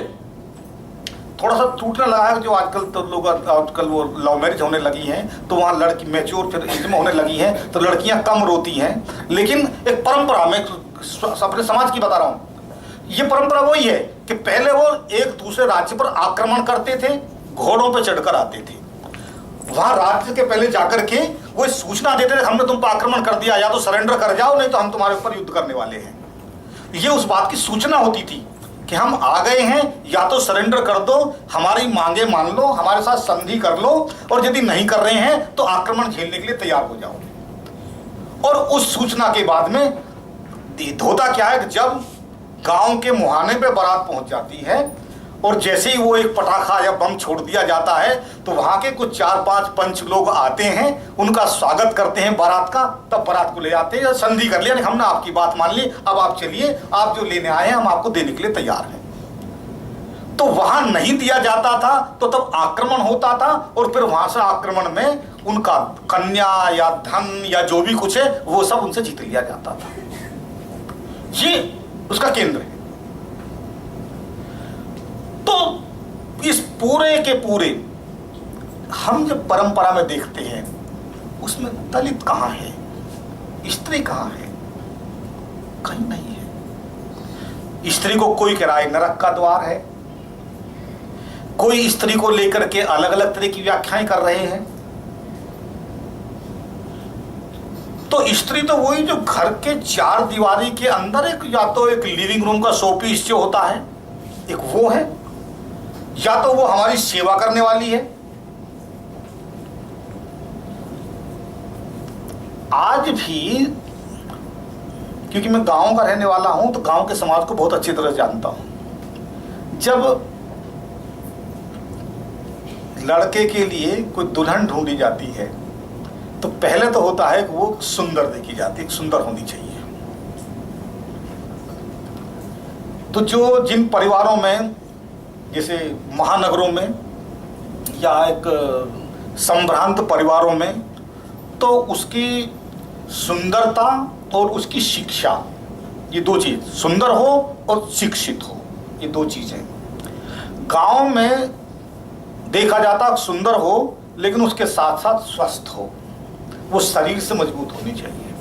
थोड़ा सा टूटने लगा है जो आजकल तो लोग, आजकल वो लव मैरिज होने लगी हैं तो वहाँ लड़की मैच्योर फिर एज में होने लगी हैं तो लड़कियाँ कम रोती हैं। लेकिन एक परंपरा, मैं अपने समाज की बता रहा हूँ, ये परंपरा वही है कि पहले वो एक दूसरे राज्य पर आक्रमण करते थे, घोड़ों पर चढ़कर आते थे, वहां राज्य के पहले जाकर के वो सूचना देते थे हमने तुम पर आक्रमण कर दिया, या तो सरेंडर कर जाओ नहीं तो हम तुम्हारे ऊपर युद्ध करने वाले हैं। ये उस बात की सूचना होती थी कि हम आ गए हैं, या तो सरेंडर कर दो, हमारी मांगे मान लो, हमारे साथ संधि कर लो, और यदि नहीं कर रहे हैं तो आक्रमण झेलने के लिए तैयार हो जाओ। और उस सूचना के बाद में होता क्या है कि जब गांव के मुहाने पे बारात पहुंच जाती है और जैसे ही वो एक पटाखा या बम छोड़ दिया जाता है तो वहां के कुछ 4-5 पंच लोग आते हैं, उनका स्वागत करते हैं बारात का, तब बारात को ले आते हैं, संधि कर लिया, हमने आपकी बात मान ली, अब आप चलिए, आप जो लेने आए हैं हम आपको देने के लिए तैयार हैं। तो वहां नहीं दिया जाता था तो तब आक्रमण होता था, और फिर वहां से आक्रमण में उनका कन्या या धन या जो भी कुछ है वो सब उनसे जीत लिया जाता था। ये उसका केंद्र है। तो इस पूरे के पूरे हम जब परंपरा में देखते हैं उसमें दलित कहां है, स्त्री कहां है, कहीं नहीं है। स्त्री को कोई कह रहा है नरक का द्वार है, कोई स्त्री को लेकर के अलग अलग तरह की व्याख्याएं कर रहे हैं। तो स्त्री तो वही जो घर के चार दीवारी के अंदर एक, या तो एक लिविंग रूम का शो पीस जो होता है, एक वो है, या तो वो हमारी सेवा करने वाली है। आज भी क्योंकि मैं गांव का रहने वाला हूं तो गांव के समाज को बहुत अच्छी तरह जानता हूं। जब लड़के के लिए कोई दुल्हन ढूंढी जाती है तो पहले तो होता है कि वो सुंदर देखी जाती है, सुंदर होनी चाहिए। तो जो जिन परिवारों में, जैसे महानगरों में या एक संभ्रांत परिवारों में, तो उसकी सुंदरता और उसकी शिक्षा, ये दो चीज, सुंदर हो और शिक्षित हो, ये दो चीजें। गांव में देखा जाता सुंदर हो लेकिन उसके साथ साथ स्वस्थ हो, वो शरीर से मजबूत होनी चाहिए।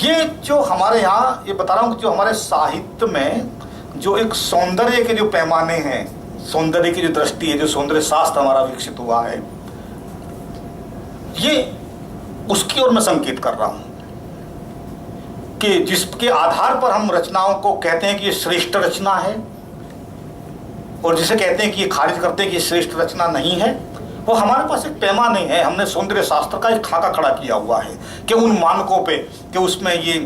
ये जो हमारे यहाँ, ये बता रहा हूं कि जो हमारे साहित्य में जो एक सौंदर्य के जो पैमाने हैं, सौंदर्य की जो दृष्टि है, जो सौंदर्य शास्त्र हमारा विकसित हुआ है, ये उसकी ओर मैं संकेत कर रहा हूं कि जिसके आधार पर हम रचनाओं को कहते हैं कि ये श्रेष्ठ रचना है, और जिसे कहते हैं कि ये खारिज करते हैं कि ये श्रेष्ठ रचना नहीं है, वो हमारे पास एक पैमाने है। हमने सौंदर्य शास्त्र का एक खाका खड़ा किया हुआ है कि उन मानकों पे कि उसमें ये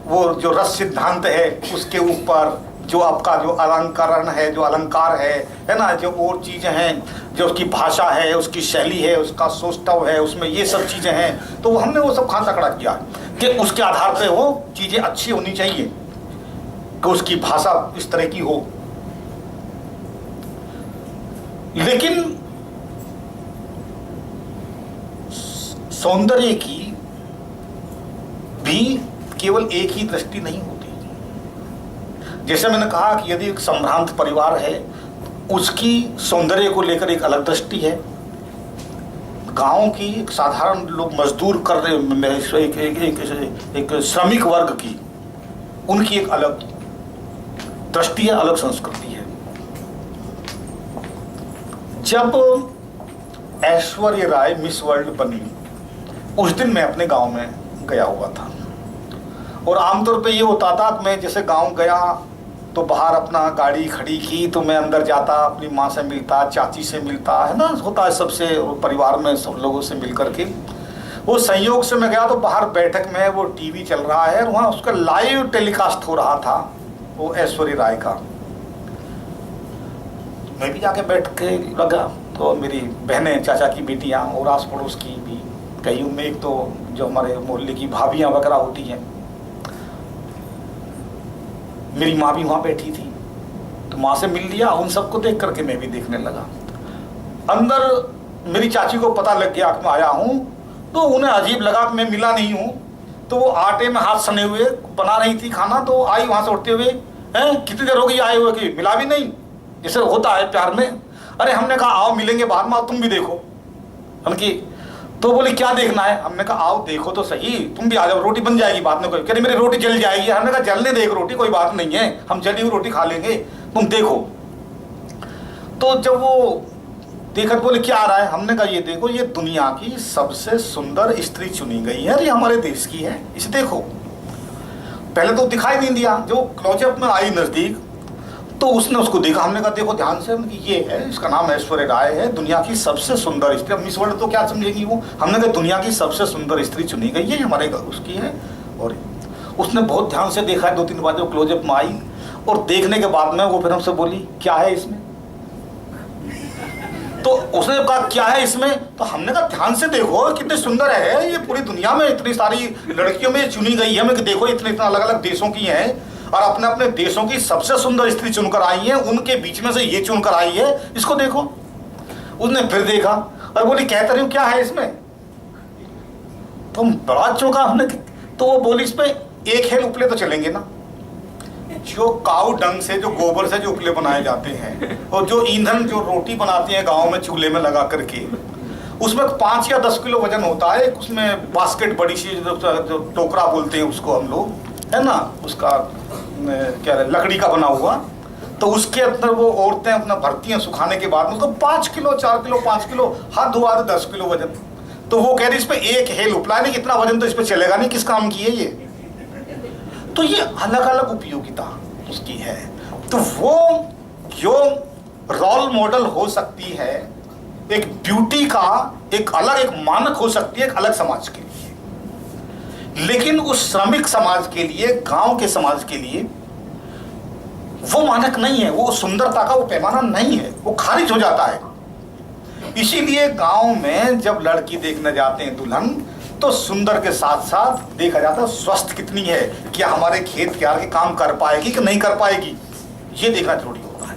वो जो रस सिद्धांत है उसके ऊपर जो आपका जो अलंकरण है, जो अलंकार है ना, जो और चीज़ें हैं, जो उसकी भाषा है, उसकी शैली है, उसका सोचतव है, उसमें ये सब चीज़ें हैं, तो हमने वो सब खासा खड़ा किया कि उसके आधार पे वो चीज़ें अच्छी होनी चाहिए, कि उसकी भाषा इस तरह की हो। लेकिन सौंदर्य की भी केवल एक ही दृष्टि नहीं होती। जैसे मैंने कहा कि यदि एक संभ्रांत परिवार है, उसकी सौंदर्य को लेकर एक अलग दृष्टि है। गांव की एक साधारण लोग मजदूर कर रहे एक श्रमिक वर्ग की, उनकी एक अलग दृष्टि है, अलग संस्कृति है। जब ऐश्वर्या राय मिस वर्ल्ड बनी, उस दिन मैं अपने गांव में गया हुआ था, और आमतौर पे ये होता था कि मैं जैसे गांव गया तो बाहर अपना गाड़ी खड़ी की तो मैं अंदर जाता, अपनी माँ से मिलता, चाची से मिलता, है ना, होता है सबसे, परिवार में सब लोगों से मिल करके। वो संयोग से मैं गया तो बाहर बैठक में वो टीवी चल रहा है और वहाँ उसका लाइव टेलीकास्ट हो रहा था वो ऐश्वर्या राय का। मैं भी जाके बैठ के लगा, तो मेरी बहनें, चाचा की बेटियाँ और आस पड़ोस की भी कई, उनमें एक तो जो हमारे मोहल्ले की भाभियाँ वगैरह होती हैं, मेरी माँ भी वहाँ बैठी थी, तो माँ से मिल लिया। उन सबको देख करके मैं भी देखने लगा। अंदर मेरी चाची को पता लग गया कि मैं आया हूँ, तो उन्हें अजीब लगा कि मैं मिला नहीं हूँ, तो वो आटे में हाथ सने हुए बना रही थी खाना, तो आई वहाँ से उठते हुए, हैं कितनी देर हो गई आए हुए कि मिला भी नहीं, जैसे होता है प्यार में। अरे हमने कहा आओ मिलेंगे बाद में, तुम भी देखो। हम कि तो बोले क्या देखना है? हमने कहा आओ देखो तो सही, तुम भी आ जाओ, रोटी बन जाएगी बाद में। कोई कह रही मेरी रोटी जल जाएगी। हमने कहा जलने दे एक रोटी, कोई बात नहीं है, हम जली हुई रोटी खा लेंगे, तुम देखो। तो जब वो देखकर बोले क्या आ रहा है? हमने कहा ये देखो, ये दुनिया की सबसे सुंदर स्त्री चुनी गई है, ये हमारे देश की है, इसे देखो। पहले तो दिखाई नहीं दिया, जो क्लोजअप में आई नजदीक तो उसने उसको देखा। हमने कहा देखो ध्यान से, ये है, इसका नाम ऐश्वर्या राय है, दुनिया की सबसे सुंदर स्त्री। अब मिस वर्ल्ड तो क्या समझेगी वो? हमने कहा दुनिया की सबसे सुंदर स्त्री चुनी गई है, हमारे उसकी है। और उसने बहुत ध्यान से देखा है, 2-3 बार जो क्लोजअप में आई, और देखने के बाद में वो फिर हमसे बोली क्या है इसमें? तो उसने कहा क्या है इसमें? तो हमने कहा ध्यान से देखो कितनी सुंदर है, ये पूरी दुनिया में इतनी सारी लड़कियों में चुनी गई है। मैं देखो इतने अलग अलग देशों की हैं और अपने अपने देशों की सबसे सुंदर स्त्री चुनकर आई है, उनके बीच में से ये चुनकर आई है, इसको देखो। उसने फिर देखा और बोली कहता रही हूँ क्या है इसमें? तो बड़ा चौंका हमने। तो वो बोली इस पे एक हेल उपले तो चलेंगे ना, जो काऊ डंग से, जो गोबर से जो उपले बनाए जाते हैं, और जो ईंधन जो रोटी बनाते हैं गाँव में चूल्हे में लगा करके, उसमें 5 या 10 किलो वजन होता है। उसमें बास्केट बड़ी सी जो टोकरा बोलते हैं उसको हम लोग, है ना, उसका क्या है, लकड़ी का बना हुआ, तो उसके अंदर वो औरतें अपना भरती हैं, सुखाने के बाद उसको 5 किलो 4 किलो 5 किलो, हाथ धुआ 10 किलो वजन। तो वो कह रही इस पे एक हेल उपला नहीं, इतना वजन तो इस पे चलेगा नहीं, किस काम की है ये। तो ये अलग अलग उपयोगिता उसकी है। तो वो जो रोल मॉडल हो सकती है एक ब्यूटी का, एक अलग एक मानक हो सकती है एक अलग समाज के लिए, लेकिन उस श्रमिक समाज के लिए, गांव के समाज के लिए वो मानक नहीं है, वो सुंदरता का वो पैमाना नहीं है, वो खारिज हो जाता है। इसीलिए गांव में जब लड़की देखने जाते हैं दुल्हन, तो सुंदर के साथ साथ देखा जाता है स्वस्थ कितनी है, क्या हमारे खेत क्यार के काम कर पाएगी कि नहीं कर पाएगी, ये देखना जरूरी होता है।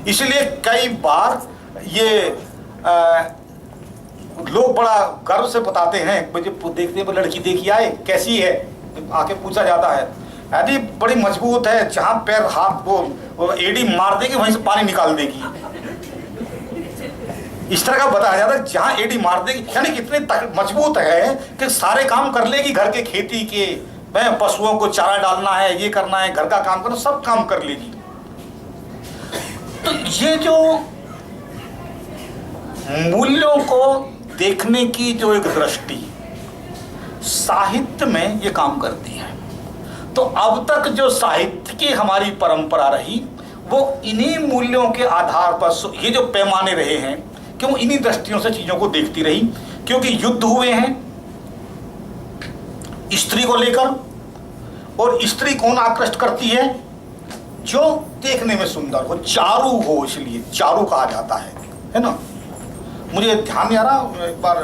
इसलिए कई बार ये लोग बड़ा गर्व से बताते हैं, मुझे देखते हैं लड़की देखी आए कैसी है, आके पूछा जाता है, यदि बड़ी मजबूत है, जहां पैर हाथ वो एड़ी मार देगी वहीं से पानी निकाल देगी, इस तरह का बताया जाता है, जहां एड़ी मार देगी, यानी कितनी मजबूत है कि सारे काम कर लेगी, घर के खेती के, पशुओं को चारा डालना है, ये करना है, घर का काम करना, सब काम कर लेगी। तो ये जो मूल्यों को देखने की जो एक दृष्टि साहित्य में ये काम करती है। तो अब तक जो साहित्य की हमारी परंपरा रही वो इन्हीं मूल्यों के आधार पर, ये जो पैमाने रहे हैं कि वो इन्हीं दृष्टियों से चीजों को देखती रही, क्योंकि युद्ध हुए हैं स्त्री को लेकर, और स्त्री कौन आकृष्ट करती है, जो देखने में सुंदर हो, चारू हो, इसलिए चारू कहा जाता है ना। मुझे ध्यान नहीं आ रहा, एक बार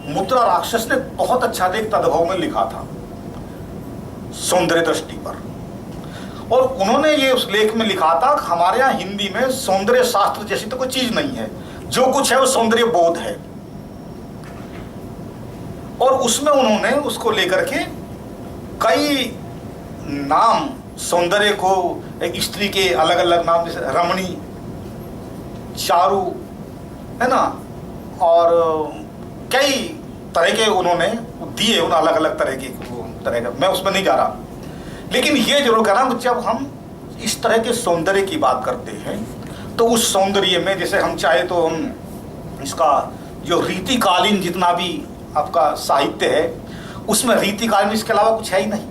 मुद्रा राक्षस ने बहुत अच्छा एक तद्भव में लिखा था सौंदर्य दृष्टि पर, और उन्होंने ये उस लेख में लिखा था हमारे यहाँ हिंदी में सौंदर्य शास्त्र जैसी तो कोई चीज नहीं है, जो कुछ है वो सौंदर्य बोध है। और उसमें उन्होंने उसको लेकर के कई नाम सौंदर्य को, एक स्त्री के अलग अलग नाम, जैसे रमणी, चारू, है ना, और कई तरह के उन्होंने दिए, उन अलग अलग तरह के मैं उसमें नहीं जा रहा। लेकिन ये जरूर कह रहा हूं, जब हम इस तरह के सौंदर्य की बात करते हैं तो उस सौंदर्य में जैसे हम चाहे तो हम इसका जो रीतिकालीन जितना भी आपका साहित्य है उसमें रीतिकालीन इसके अलावा कुछ है ही नहीं,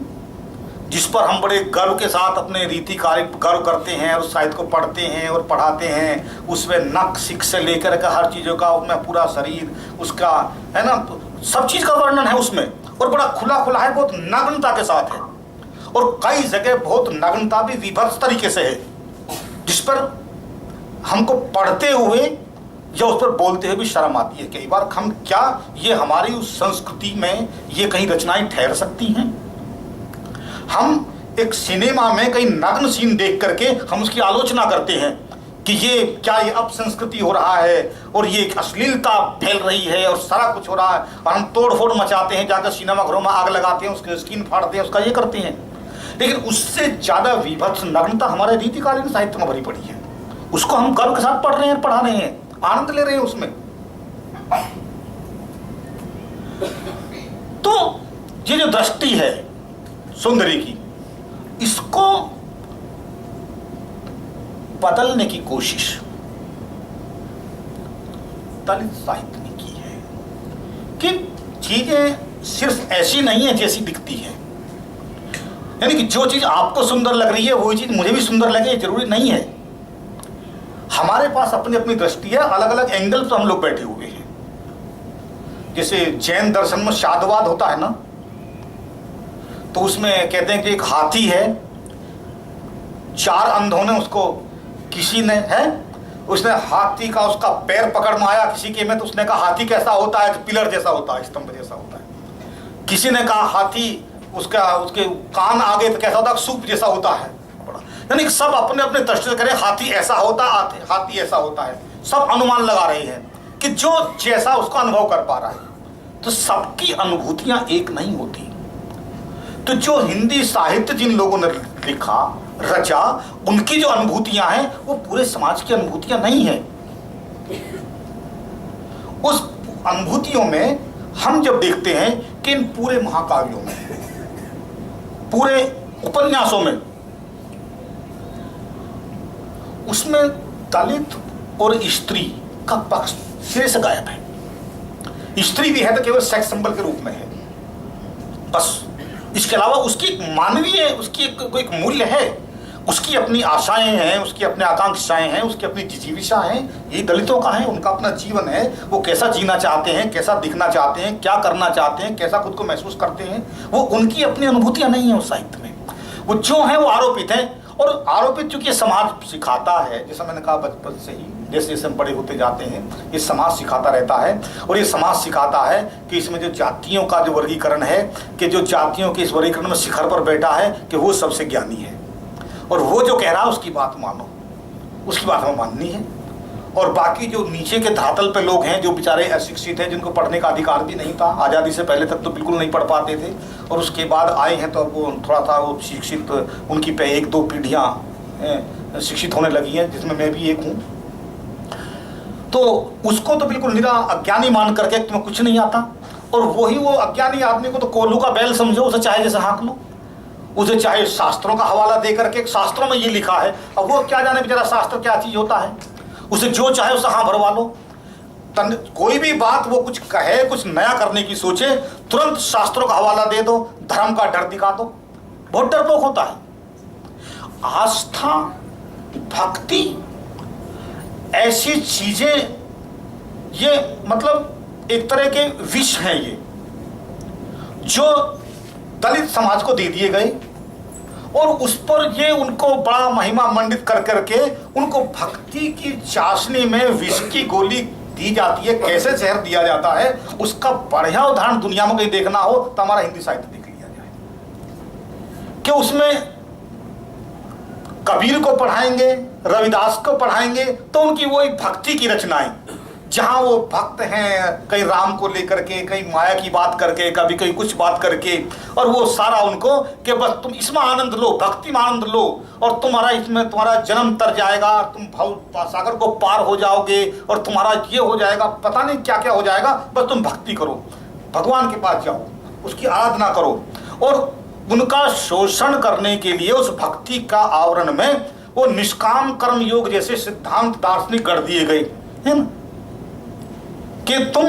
जिस पर हम बड़े गर्व के साथ अपने रीतिकालीन गर्व करते हैं और साहित्य को पढ़ते हैं और पढ़ाते हैं। उसमें नक सिक से लेकर के हर चीज़ों का, उसमें पूरा शरीर उसका, है ना, सब चीज़ का वर्णन है उसमें, और बड़ा खुला खुला है, बहुत नग्नता के साथ है, और कई जगह बहुत नग्नता भी विभत्स तरीके से है, जिस पर हमको पढ़ते हुए या उस पर बोलते हुए भी शर्म आती है। कई बार हम क्या ये हमारी उस संस्कृति में ये कहीं रचनाएं ठहर सकती हैं? हम एक सिनेमा में कहीं नग्न सीन देख करके हम उसकी आलोचना करते हैं कि ये क्या, ये अब संस्कृति हो रहा है और ये अश्लीलता फैल रही है और सारा कुछ हो रहा है, और हम तोड़ फोड़ मचाते हैं, जाकर सिनेमा घरों में आग लगाते हैं, उसके स्क्रीन फाड़ते हैं, उसका ये करते हैं। लेकिन उससे ज्यादा विभत्स नग्नता हमारे रीतिकालीन साहित्य में भरी पड़ी है, उसको हम गर्व के साथ पढ़ रहे हैं, पढ़ा रहे हैं, आनंद ले रहे हैं उसमें। तो ये जो दृष्टि है सौंदर्य की, इसको बदलने की कोशिश दलित साहित्य ने की है कि चीजें सिर्फ ऐसी नहीं है जैसी दिखती है, यानी कि जो चीज आपको सुंदर लग रही है वही चीज मुझे भी सुंदर लगे, जरूरी नहीं है। हमारे पास अपनी अपनी दृष्टि है, अलग अलग एंगल पर हम लोग बैठे हुए हैं। जैसे जैन दर्शन में शादवाद होता है ना, तो उसमें कहते हैं कि एक हाथी है, चार अंधों ने उसको, किसी ने है उसने हाथी का उसका पैर पकड़ में आया किसी के में, तो उसने कहा हाथी कैसा होता है, पिलर जैसा होता है, स्तंभ जैसा होता है। किसी ने कहा हाथी उसके कान आगे तो कैसा होता है, सूप जैसा होता है। यानी सब अपने अपने दृष्टि से करें, हाथी ऐसा होता है, हाथी ऐसा होता है, सब अनुमान लगा रहे हैं कि जो जैसा उसका अनुभव कर पा रहा है। तो सबकी अनुभूतियां एक नहीं होती। तो जो हिंदी साहित्य जिन लोगों ने लिखा, रचा, उनकी जो अनुभूतियां हैं वो पूरे समाज की अनुभूतियां नहीं है। उस अनुभूतियों में हम जब देखते हैं कि इन पूरे महाकाव्यों में, पूरे उपन्यासों में, उसमें दलित और स्त्री का पक्ष सिरे से गायब है। स्त्री भी है तो केवल सेक्स सिंबल के रूप में है बस। इसके अलावा उसकी एक मानवीय, उसकी कोई एक मूल्य है, उसकी अपनी आशाएं हैं, उसकी अपनी आकांक्षाएं हैं, उसकी अपनी जिजीविषा हैं। यही दलितों का है, उनका अपना जीवन है। वो कैसा जीना चाहते हैं, कैसा दिखना चाहते हैं, क्या करना चाहते हैं, कैसा खुद को महसूस करते हैं, वो उनकी अपनी अनुभूतियां नहीं है उस साहित्य में। वो जो है वो आरोपित है, और आरोपित चूंकि समाज सिखाता है, जैसा मैंने कहा बचपन से ही, जैसे जैसे हम बड़े होते जाते हैं ये समाज सिखाता रहता है। और ये समाज सिखाता है कि इसमें जो जातियों का जो वर्गीकरण है, कि जो जातियों के इस वर्गीकरण में शिखर पर बैठा है कि वो सबसे ज्ञानी है, और वो जो कह रहा है उसकी बात मानो, उसकी बात हमें माननी है। और बाकी जो नीचे के धरातल पे लोग हैं, जो बेचारे अशिक्षित हैं, जिनको पढ़ने का अधिकार भी नहीं था, आज़ादी से पहले तक तो बिल्कुल नहीं पढ़ पाते थे, और उसके बाद आए हैं तो अब वो थोड़ा सा वो शिक्षित, उनकी पे 1-2 पीढ़ियाँ शिक्षित होने लगी हैं, जिसमें मैं भी एक हूँ। तो उसको तो बिल्कुल निरा अज्ञानी मान करके तुम्हें कुछ नहीं आता, और वही वो अज्ञानी आदमी को तो कोल्हू का बैल समझो, उसे चाहे जैसे हाँक लो, उसे चाहे शास्त्रों का हवाला दे करके, शास्त्रों में ये लिखा है, अब वो क्या जाने बेचारा शास्त्र क्या चीज होता है, उसे जो चाहे उसे हाँ भरवा लो। कोई भी बात वो कुछ कहे, कुछ नया करने की सोचे, तुरंत शास्त्रों का हवाला दे दो, धर्म का डर दिखा दो, बहुत डरपोक होता है। आस्था, भक्ति, ऐसी चीजें ये मतलब एक तरह के विष हैं ये, जो दलित समाज को दे दिए गए, और उस पर ये उनको बड़ा महिमा मंडित कर करके उनको भक्ति की चाशनी में विष की गोली दी जाती है। कैसे जहर दिया जाता है उसका बढ़िया उदाहरण दुनिया में कहीं देखना हो तो हमारा हिंदी साहित्य देख लिया जाए, कि उसमें कबीर को पढ़ाएंगे, रविदास को पढ़ाएंगे तो उनकी वही भक्ति की रचनाएं, जहां वो भक्त हैं, कहीं राम को लेकर के, कहीं माया की बात करके, कभी कहीं कुछ बात करके, और वो सारा उनको कि बस तुम इसमें आनंद लो, भक्ति में आनंद लो, और तुम्हारा इसमें तुम्हारा जन्म तर जाएगा, तुम भव सागर को पार हो जाओगे, और तुम्हारा ये हो जाएगा, पता नहीं क्या क्या हो जाएगा, बस तुम भक्ति करो, भगवान के पास जाओ, उसकी आराधना करो। और उनका शोषण करने के लिए उस भक्ति का आवरण में वो निष्काम कर्म योग जैसे सिद्धांत दार्शनिक गढ़ दिए गए है ना, कि तुम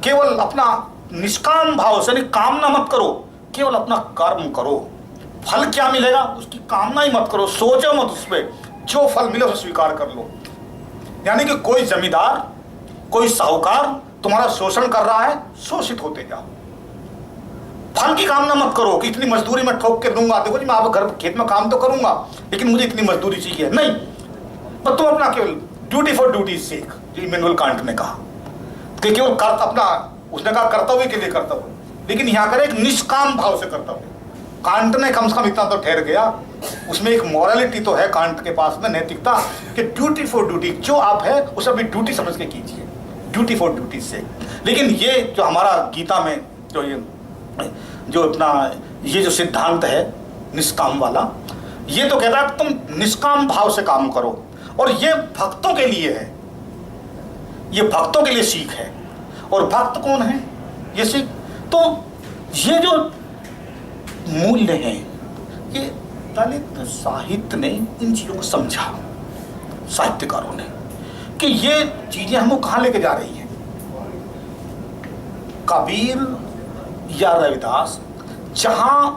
केवल अपना निष्काम भाव से कामना मत करो, केवल अपना कर्म करो, फल क्या मिलेगा उसकी कामना ही मत करो, सोचो मत उस पर, जो फल मिले उसे स्वीकार कर लो। यानी कि कोई जमींदार, कोई साहूकार तुम्हारा शोषण कर रहा है, शोषित होते जाओ, फल की कामना मत करो कि इतनी मजदूरी मैं ठोक के दूंगा, देखो जी मैं आप घर खेत में काम तो करूंगा लेकिन मुझे इतनी मजदूरी चाहिए, नहीं, पर तुम अपना केवल ड्यूटी फॉर ड्यूटी सीख, जो इमैनुअल कांट ने कहा कि केवल कर्त अपना, उसने कहा कर्तव्य के लिए कर्तव्य, लेकिन यहाँ करे एक निष्काम भाव से कर्तव्य। कांट ने कम से कम इतना तो ठहर गया, उसमें एक मॉरलिटी तो है कांट के पास में, नैतिकता, कि ड्यूटी फॉर ड्यूटी, जो आप है उसे अभी ड्यूटी समझ के कीजिए, ड्यूटी फॉर ड्यूटी से। लेकिन ये जो हमारा गीता में जो अपना ये जो सिद्धांत है निष्काम वाला, ये तो कहता है तुम निष्काम भाव से काम करो, और ये भक्तों के लिए है, ये भक्तों के लिए सीख है। और भक्त कौन है ये सीख? तो ये जो मूल्य हैं, ये दलित साहित्य ने इन चीजों को समझा, साहित्यकारों ने, कि ये चीजें हमको कहां लेके जा रही हैं। कबीर या रविदास जहां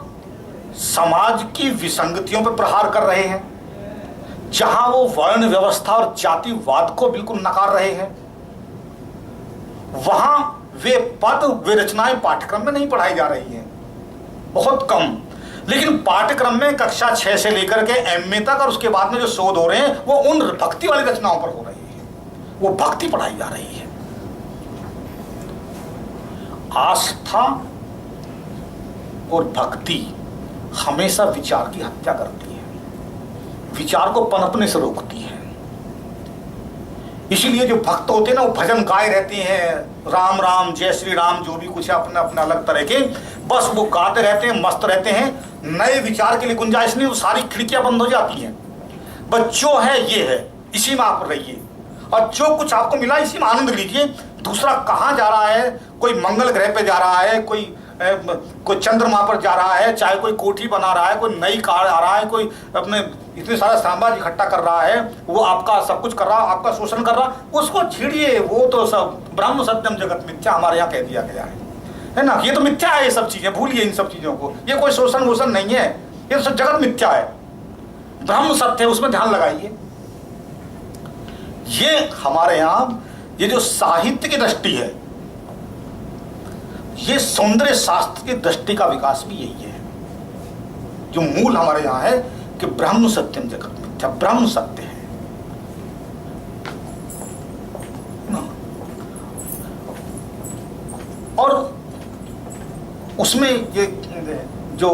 समाज की विसंगतियों पर प्रहार कर रहे हैं, जहां वो वर्ण व्यवस्था और जातिवाद को बिल्कुल नकार रहे हैं, वहां वे पद, वे रचनाएं पाठ्यक्रम में नहीं पढ़ाई जा रही हैं, बहुत कम। लेकिन पाठ्यक्रम में कक्षा 6 से लेकर के एमए तक और उसके बाद में जो शोध हो रहे हैं वो उन भक्ति वाली रचनाओं पर हो रही है, वो भक्ति पढ़ाई जा रही है। आस्था और भक्ति हमेशा विचार की हत्या करती है, विचार को पनपने से रोकती है। इसीलिए जो भक्त होते हैं ना, वो भजन गाए रहते हैं, राम राम जय श्री राम, जो भी कुछ है अपने अपने अलग तरह के, बस वो गाते रहते हैं, मस्त रहते हैं, नए विचार के लिए गुंजाइश नहीं, वो सारी खिड़कियां बंद हो जाती हैं। बस जो है ये है, इसी में आप रहिए, और जो कुछ आपको मिला इसी में आनंद लीजिए। दूसरा कहाँ जा रहा है, कोई मंगल ग्रह पे जा रहा है, कोई कोई चंद्रमा पर जा रहा है, चाहे कोई कोठी बना रहा है, कोई नई कार आ रहा है, कोई अपने इतने सारा साम्राज्य इकट्ठा कर रहा है, वो आपका सब कुछ कर रहा, आपका शोषण कर रहा, उसको छीड़िए, वो तो सब ब्रह्म सत्यम जगत मिथ्या हमारे यहाँ कह दिया गया है ना। ये तो मिथ्या है, ये सब चीजें भूलिए, इन सब चीजों को, ये कोई शोषण वोषण नहीं है, ये तो सब जगत मिथ्या है, ब्रह्म सत्य है, उसमें ध्यान लगाइए। ये हमारे यहाँ ये जो साहित्य की दृष्टि है, ये सौंदर्य शास्त्र की दृष्टि का विकास भी यही है। जो मूल हमारे यहाँ है कि ब्रह्म सत्यम जगत मिथ्या, ब्रह्म सत्य है ना? और उसमें ये जो